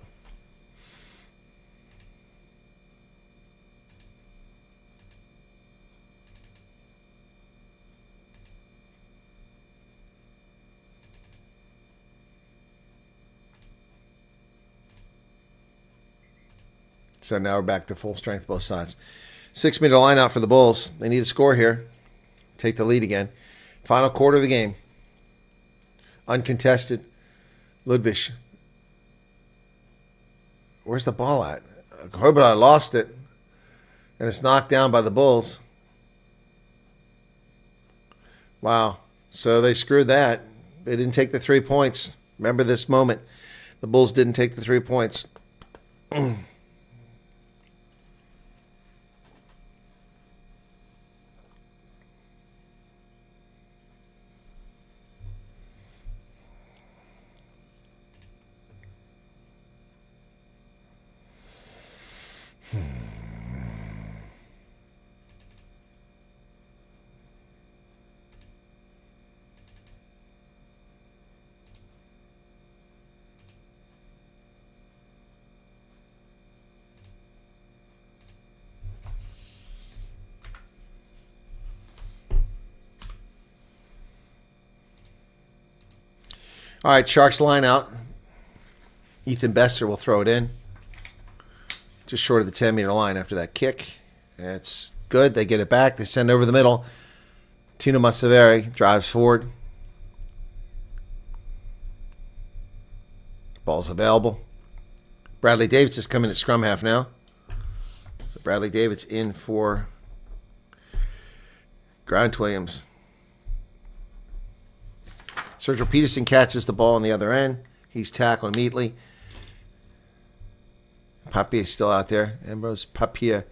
[SPEAKER 2] So now we're back to full strength both sides. 6-minute line out for the Bulls. They need a score here. Take the lead again. Final quarter of the game. Uncontested. Ludwig. Where's the ball at? Herbert lost it. And it's knocked down by the Bulls. Wow. So they screwed that. They didn't take the 3 points. Remember this moment. The Bulls didn't take the 3 points. All right, Sharks line out. Ethan Bester will throw it in. Just short of the 10-meter line after that kick. It's good. They get it back. They send it over the middle. Tino Massaveri drives forward. Ball's available. Bradley Davis is coming at scrum half now. So Bradley Davis in for Grant Williams. Sergio Peterson catches the ball on the other end. He's tackled immediately. Papier is still out there. Ambrose Papier.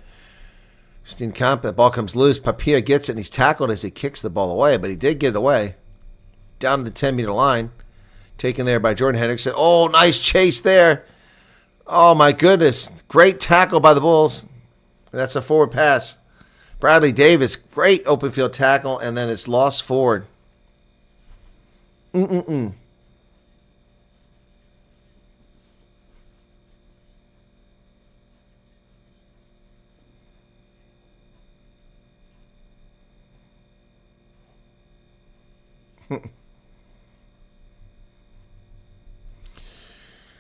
[SPEAKER 2] Steenkamp, the ball comes loose. Papier gets it, and he's tackled as he kicks the ball away, but he did get it away. Down to the 10-meter line. Taken there by Jordan Hendrickson. Oh, nice chase there. Oh, my goodness. Great tackle by the Bulls. That's a forward pass. Bradley Davis, great open field tackle, and then it's lost forward.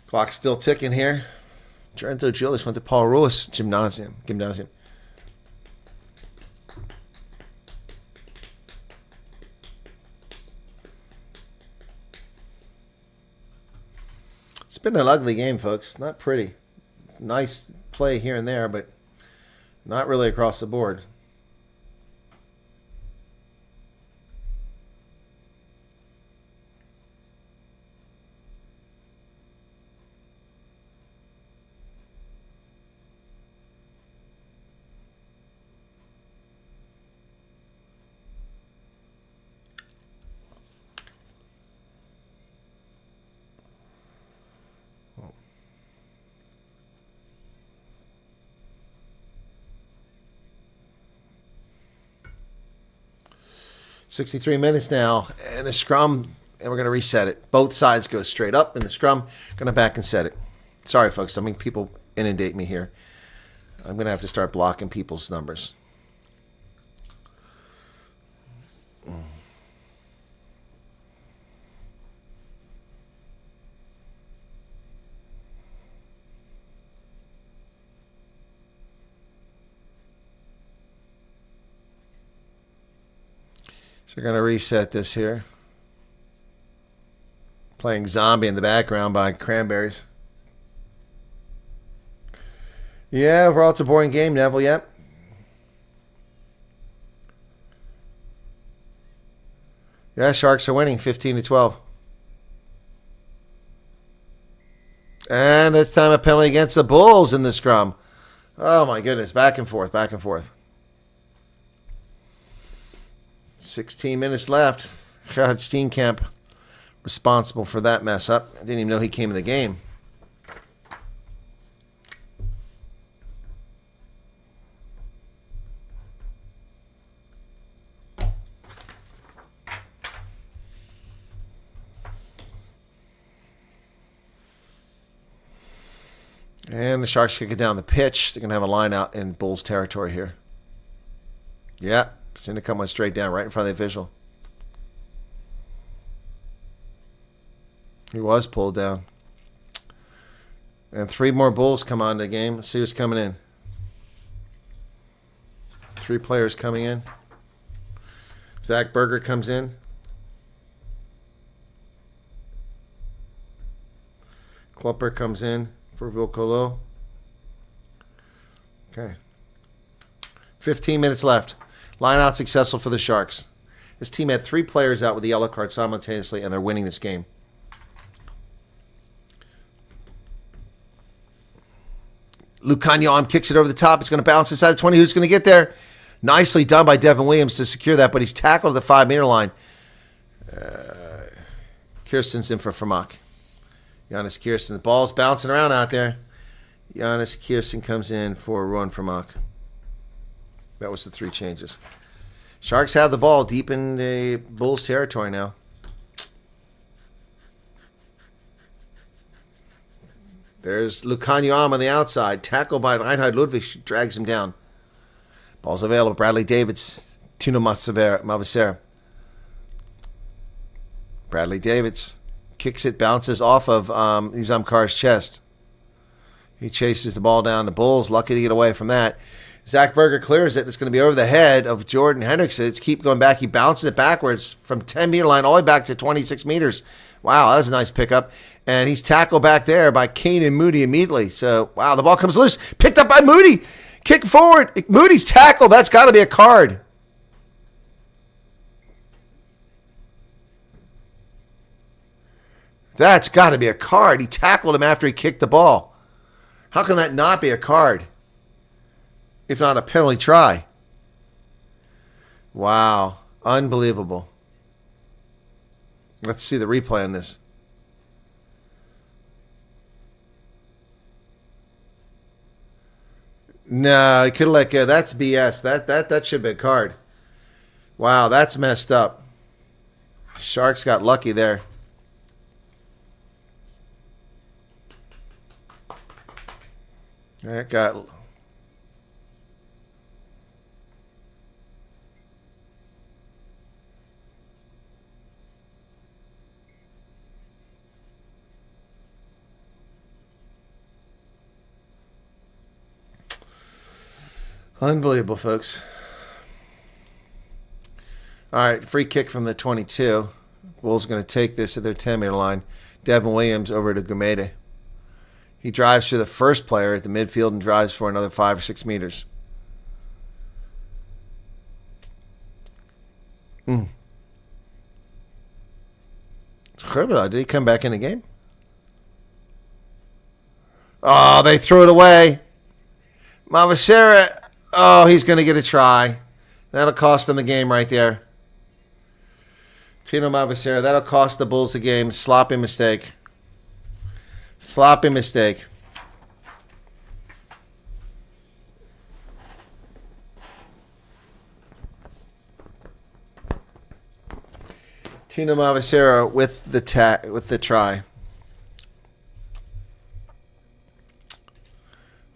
[SPEAKER 2] Clock's still ticking here. Trento Julius went to Paul Ruiz Gymnasium. It's been an ugly game, folks. Not pretty. Nice play here and there, but not really across the board. .63 minutes now, and a scrum, and we're going to reset it. Both sides go straight up in the scrum. Going to back and set it. Sorry, folks. I mean, people inundate me here. I'm going to have to start blocking people's numbers. So we're going to reset this here. Playing Zombie in the background by Cranberries. Yeah, overall it's a boring game, Neville, yep. Yeah, Sharks are winning 15-12. And it's time a penalty against the Bulls in the scrum. Oh my goodness, back and forth, back and forth. 16 minutes left. Gerhard Steenkamp responsible for that mess up. I didn't even know he came in the game. And the Sharks kick it down the pitch. They're going to have a line out in Bulls territory here. Yeah, Syndicate went straight down right in front of the official. He was pulled down. And 3 more Bulls come on to the game. Let's see who's coming in. 3 players coming in. Zach Berger comes in. Klopper comes in for Vilcolo. Okay. 15 minutes left. Line out successful for the Sharks. This team had 3 players out with the yellow card simultaneously, and they're winning this game. Lucanio kicks it over the top. It's going to bounce inside the 20. Who's going to get there? Nicely done by Devin Williams to secure that, but he's tackled at the 5-meter line. Kirsten's in for Vermaak. Jonas Kirsten. The ball's bouncing around out there. Jonas Kirsten comes in for Rowan Vermaak. That was the 3 changes. Sharks have the ball deep in the Bulls territory now. There's Lucanio on the outside. Tackled by Reinhard Ludwig. Drags him down. Ball's available. Bradley Davids. Tino Mavacera. Bradley Davids kicks it, bounces off of Nizam Kar's chest. He chases the ball down. The Bulls lucky to get away from that. Zach Berger clears it. It's going to be over the head of Jordan Hendrickson. It's keep going back. He bounces it backwards from 10-meter line all the way back to 26 meters. Wow, that was a nice pickup. And he's tackled back there by Kane Moody immediately. So, wow, the ball comes loose. Picked up by Moody. Kick forward. Moody's tackled. That's got to be a card. That's got to be a card. He tackled him after he kicked the ball. How can that not be a card? If not a penalty try. Wow. Unbelievable. Let's see the replay on this. No, he could have let go. That's BS. That should be a card. Wow, that's messed up. Sharks got lucky there. That got... Unbelievable, folks. All right, free kick from the 22. Bulls going to take this at their 10-meter line. Devin Williams over to Gumede. He drives to the first player at the midfield and drives for another 5 or 6 meters. Did he come back in the game? Oh, they threw it away. Mavacera. Oh, he's going to get a try. That'll cost them the game right there. Tino Mavacera. That'll cost the Bulls the game. Sloppy mistake. Sloppy mistake. Tino Mavacera with the try.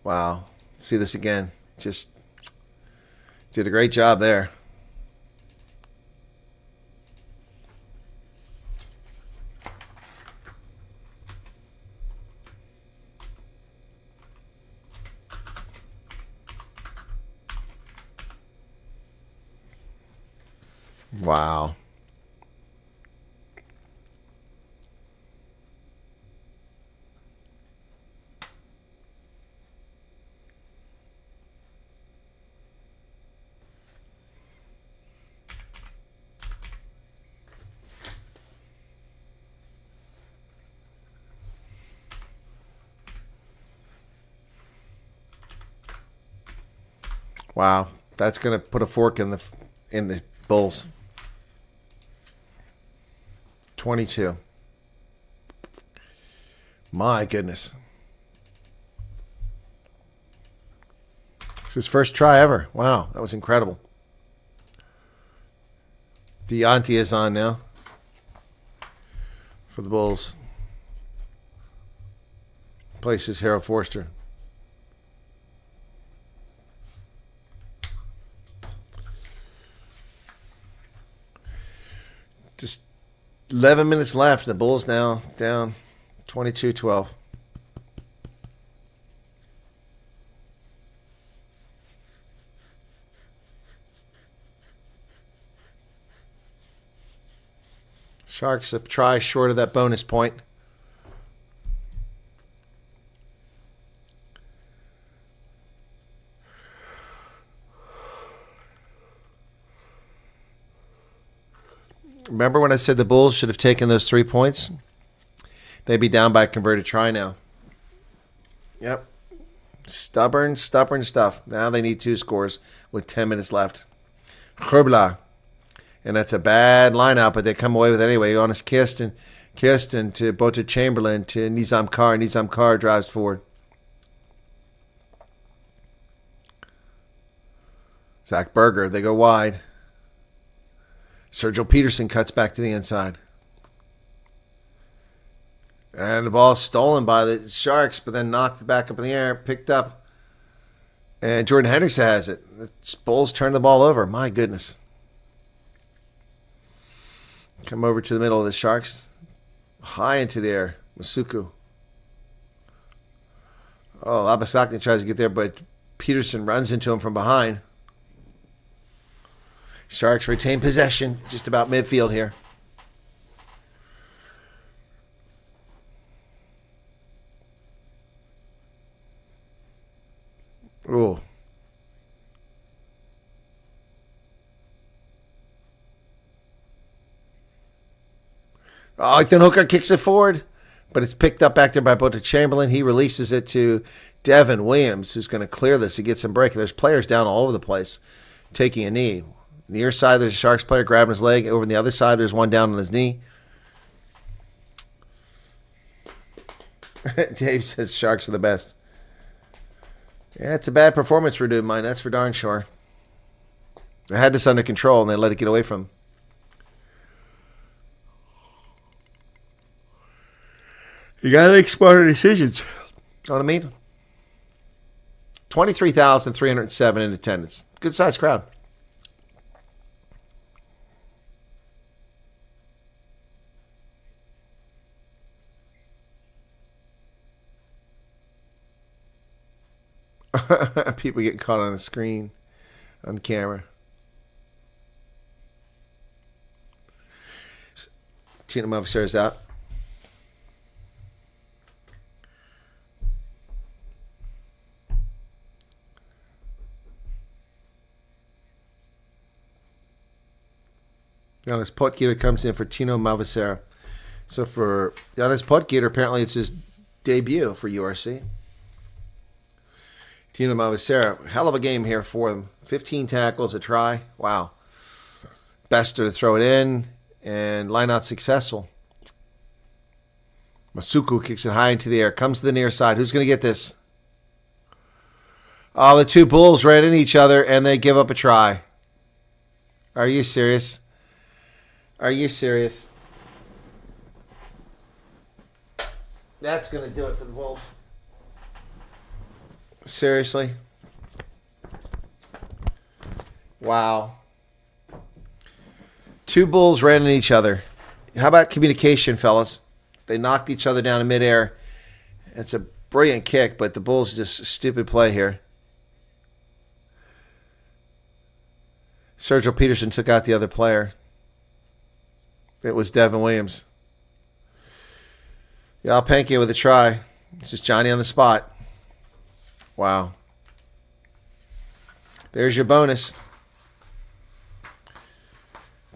[SPEAKER 2] Wow. See this again. Just did a great job there. Wow. Wow, that's going to put a fork in the Bulls. 22. My goodness. It's his first try ever. Wow, that was incredible. Deonte is on now for the Bulls. Places Harold Forster. Just 11 minutes left. The Bulls now down 22-12. Sharks a try short of that bonus point. Remember when I said the Bulls should have taken those 3 points? They'd be down by a converted try now. Yep. Stubborn stuff. Now they need 2 scores with 10 minutes left. Gerbla. And that's a bad lineup, but they come away with it anyway. Jonas Kirsten to Bota Chamberlain to Nizam Carr. Nizam Carr drives forward. Zach Berger, they go wide. Sergio Peterson cuts back to the inside. And the ball stolen by the Sharks, but then knocked back up in the air, picked up. And Jordan Henderson has it. The Bulls turn the ball over. My goodness. Come over to the middle of the Sharks. High into the air. Masuku. Oh, Labasakni tries to get there, but Peterson runs into him from behind. Sharks retain possession just about midfield here. Ooh. Oh, Ethan Hooker kicks it forward, but it's picked up back there by Bota Chamberlain. He releases it to Devin Williams, who's going to clear this. He gets some break. There's players down all over the place taking a knee. The near side, there's a Sharks player grabbing his leg. Over on the other side, there's one down on his knee. Dave says Sharks are the best. Yeah, it's a bad performance for doing mine. That's for darn sure. They had this under control, and they let it get away from them. You got to make smarter decisions. Know what I mean? 23,307 in attendance. Good-sized crowd. People getting caught on the screen, on camera. Tina Movisera's out. Giannis Potgieter comes in for Tino Mavasera. So for Giannis Potgieter, apparently it's his debut for URC. Tino Mavasera, hell of a game here for them. 15 tackles, a try. Wow. Bester to throw it in, and line out successful. Masuku kicks it high into the air, comes to the near side. Who's going to get this? Oh, the 2 Bulls ran into each other, and they give up a try. Are you serious? Are you serious? That's going to do it for the Bulls. Seriously? Wow. 2 Bulls ran into each other. How about communication, fellas? They knocked each other down in midair. It's a brilliant kick, but the Bulls just a stupid play here. Sergio Peterson took out the other player. It was Devin Williams. Y'all Panke with a try. This is Johnny on the spot. Wow. There's your bonus.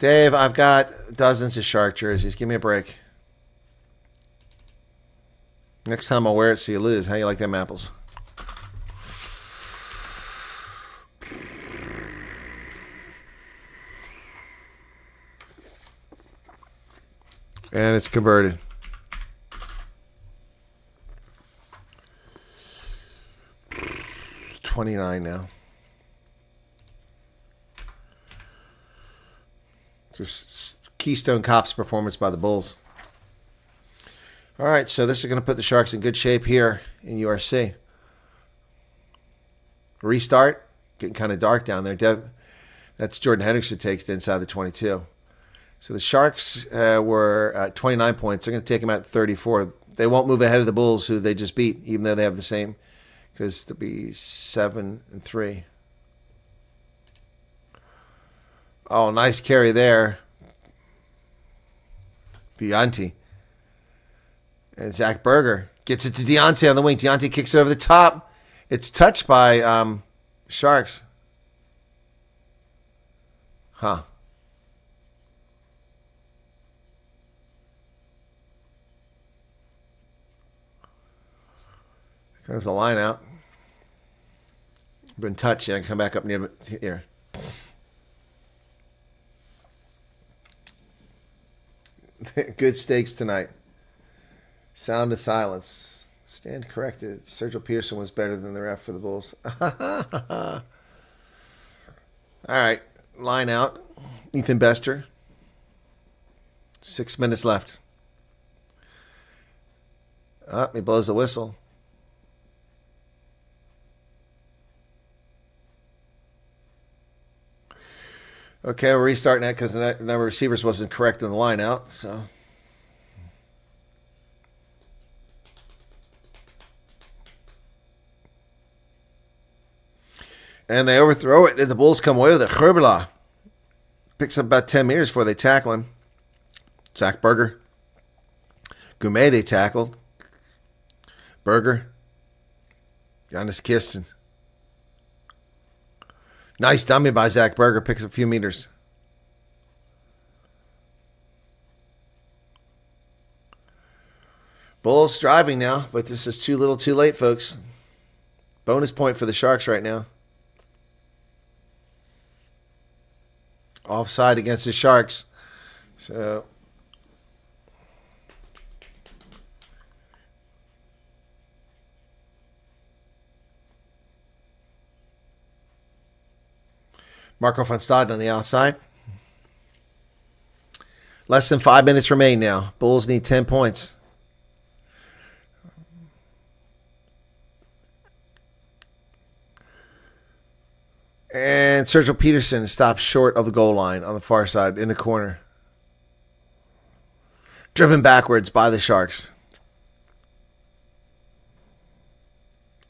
[SPEAKER 2] Dave, I've got dozens of Shark jerseys. Give me a break. Next time I'll wear it so you lose. How you like them apples? And it's converted. $29 now. Just Keystone Cops performance by the Bulls. All right, so this is going to put the Sharks in good shape here in URC. Restart. Getting kind of dark down there. That's Jordan Henderson takes to inside the 22. So the Sharks were at 29 points. They're going to take them at 34. They won't move ahead of the Bulls, who they just beat, even though they have the same, because they'll be 7-3. Oh, nice carry there. Deontay. And Zach Berger gets it to Deontay on the wing. Deontay kicks it over the top. It's touched by Sharks. Huh. There's the line out. Been touched. Yeah, come back up near here. Good stakes tonight. Sound of silence. Stand corrected. Sergio Peterson was better than the ref for the Bulls. All right. Line out. Ethan Bester. 6 minutes left. He blows the whistle. Okay, we're restarting that because the number of receivers wasn't correct in the line out. So, and they overthrow it, and the Bulls come away with it. Herbala picks up about 10 meters before they tackle him. Zach Berger. Gumede tackled. Berger. Giannis Kirsten. Nice dummy by Zach Berger. Picks up a few meters. Bulls driving now, but this is too little too late, folks. Bonus point for the Sharks right now. Offside against the Sharks. So Marco van Staden on the outside. Less than 5 minutes remain now. Bulls need 10 points. And Sergio Peterson stops short of the goal line on the far side in the corner. Driven backwards by the Sharks.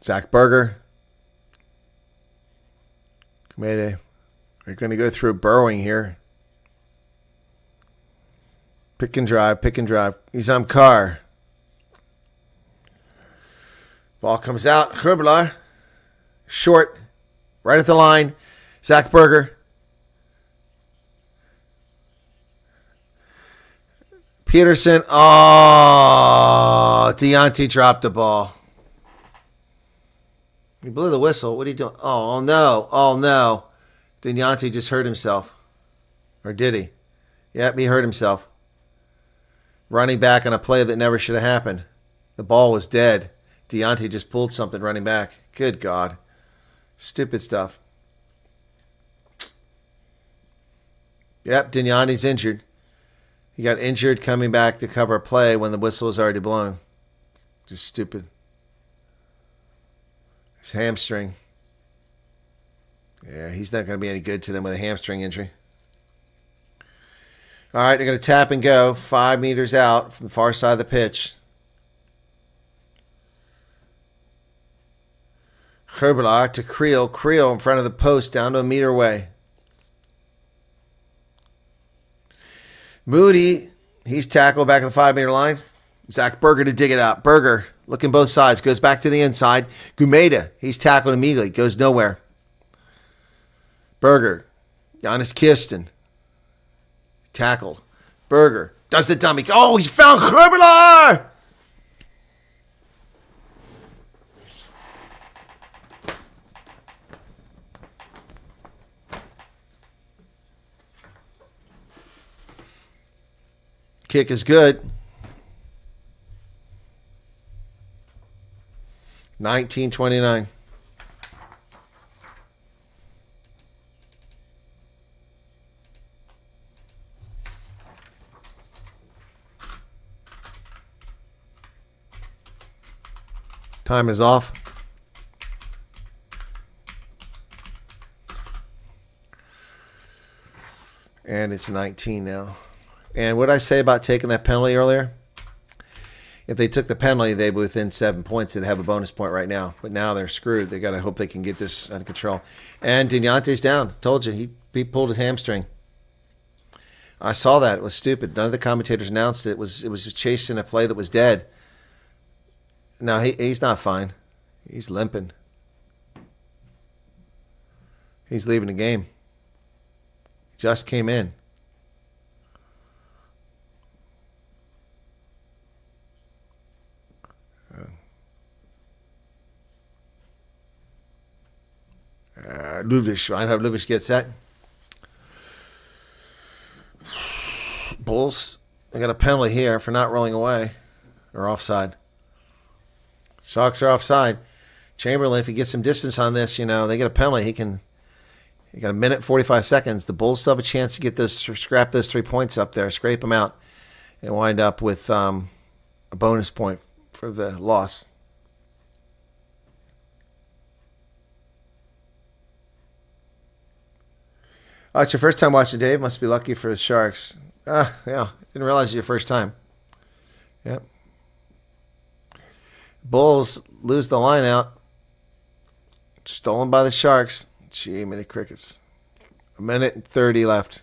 [SPEAKER 2] Zach Berger. Mayday. We're going to go through burrowing here. Pick and drive, pick and drive. He's on Carr. Ball comes out. Herbala. Short. Right at the line. Zach Berger. Peterson. Oh, Deontay dropped the ball. He blew the whistle. What are you doing? Oh, no. Oh, no. Deontay just hurt himself. Or did he? Yep, he hurt himself. Running back on a play that never should have happened. The ball was dead. Deontay just pulled something running back. Good God. Stupid stuff. Yep, Deontay's injured. He got injured coming back to cover a play when the whistle was already blown. Just stupid. His hamstring. Yeah, he's not going to be any good to them with a hamstring injury. All right, they're going to tap and go 5 meters out from the far side of the pitch. Herbala to Creel. Creel in front of the post down to a meter away. Moody, he's tackled back on the 5 meter line. Zach Berger to dig it out. Berger looking both sides. Goes back to the inside. Gumeda, he's tackled immediately. Goes nowhere. Berger. Giannis Kirsten. Tackled. Berger. Does the dummy. Oh, he found Herbala! Kick is good. 19-29. Time is off. And it's 19 now. And what did I say about taking that penalty earlier? If they took the penalty, they'd be within 7 points and have a bonus point right now. But now they're screwed. They got to hope they can get this under control. And Deontay's down. Told you, he pulled his hamstring. I saw that. It was stupid. None of the commentators announced it. It was chasing a play that was dead. No, he's not fine. He's limping. He's leaving the game. Just came in. Loftus gets that. Bulls, they got a penalty here for not rolling away. Or offside. Sharks are offside. Chamberlain, if he gets some distance on this, they get a penalty. He got a minute 45 seconds. The Bulls still have a chance to get scrap those 3 points up there, scrape them out, and wind up with a bonus point for the loss. Oh, it's your first time watching, Dave. Must be lucky for the Sharks. Yeah. Didn't realize it's your first time. Yep. Bulls lose the line out. Stolen by the Sharks. Gee, many crickets. A minute and 30 left.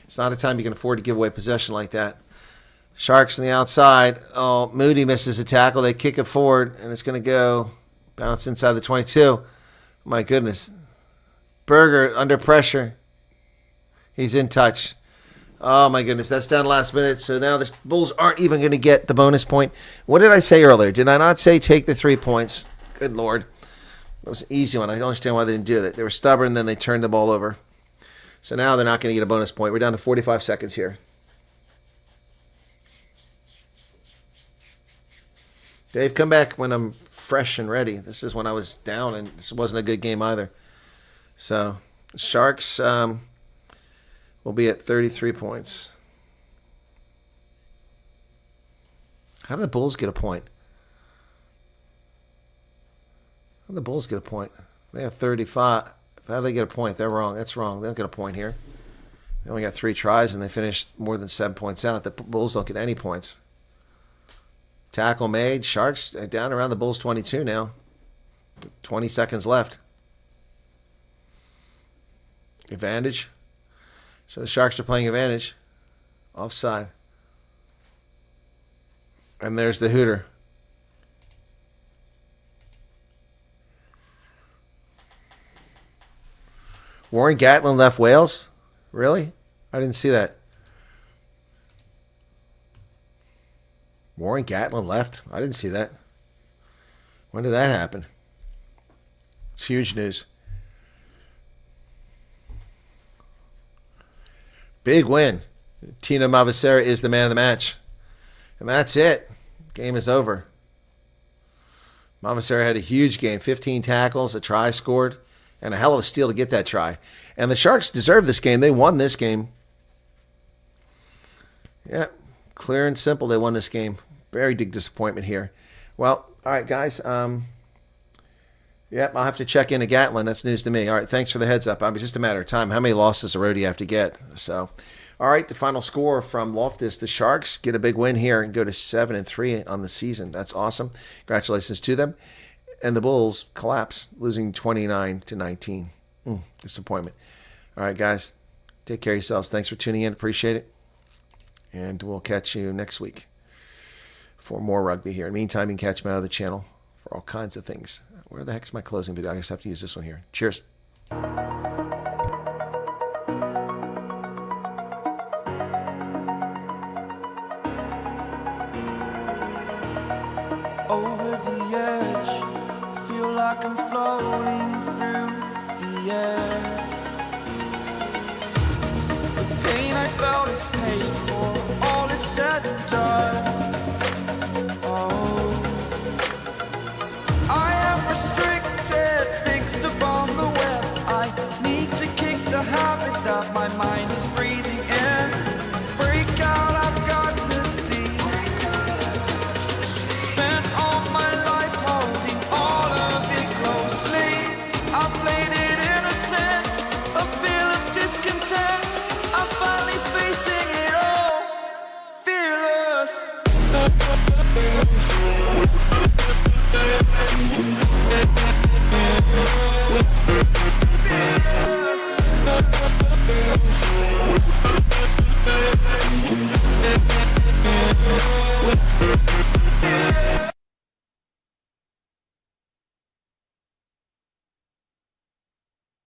[SPEAKER 2] It's not a time you can afford to give away possession like that. Sharks on the outside. Oh, Moody misses a tackle. They kick it forward, and it's going to go bounce inside the 22. My goodness. Berger under pressure. He's in touch. Oh, my goodness. That's down last minute. So now the Bulls aren't even going to get the bonus point. What did I say earlier? Did I not say take the 3 points? Good Lord. That was an easy one. I don't understand why they didn't do that. They were stubborn, then they turned the ball over. So now they're not going to get a bonus point. We're down to 45 seconds here. Dave, come back when I'm fresh and ready. This is when I was down, and this wasn't a good game either. So, Sharks will be at 33 points. How did the Bulls get a point? How did the Bulls get a point? They have 35. How do they get a point? They're wrong. That's wrong. They don't get a point here. They only got 3 tries, and they finished more than 7 points out. The Bulls don't get any points. Tackle made. Sharks down around the Bulls 22 now. 20 seconds left. Advantage. So the Sharks are playing advantage. Offside. And there's the hooter. Warren Gatlin left Wales? Really? I didn't see that. Warren Gatlin left? I didn't see that. When did that happen? It's huge news. Big win. Tina Mavasera is the man of the match. And that's it. Game is over. Mavasera had a huge game. 15 tackles, a try scored, and a hell of a steal to get that try. And the Sharks deserved this game. They won this game. Yeah, clear and simple. They won this game. Very big disappointment here. Well, all right, guys. I'll have to check into Gatlin. That's news to me. All right, thanks for the heads up. It's just a matter of time. How many losses a road do you have to get? So, all right, the final score from Loftus. The Sharks get a big win here and go to 7-3 on the season. That's awesome. Congratulations to them. And the Bulls collapse, losing 29-19. Disappointment. All right, guys. Take care of yourselves. Thanks for tuning in. Appreciate it. And we'll catch you next week for more rugby here. In the meantime, you can catch my other channel for all kinds of things. Where the heck's my closing video? I guess I have to use this one here. Cheers.
[SPEAKER 1] Over the edge, feel like I'm floating through the air.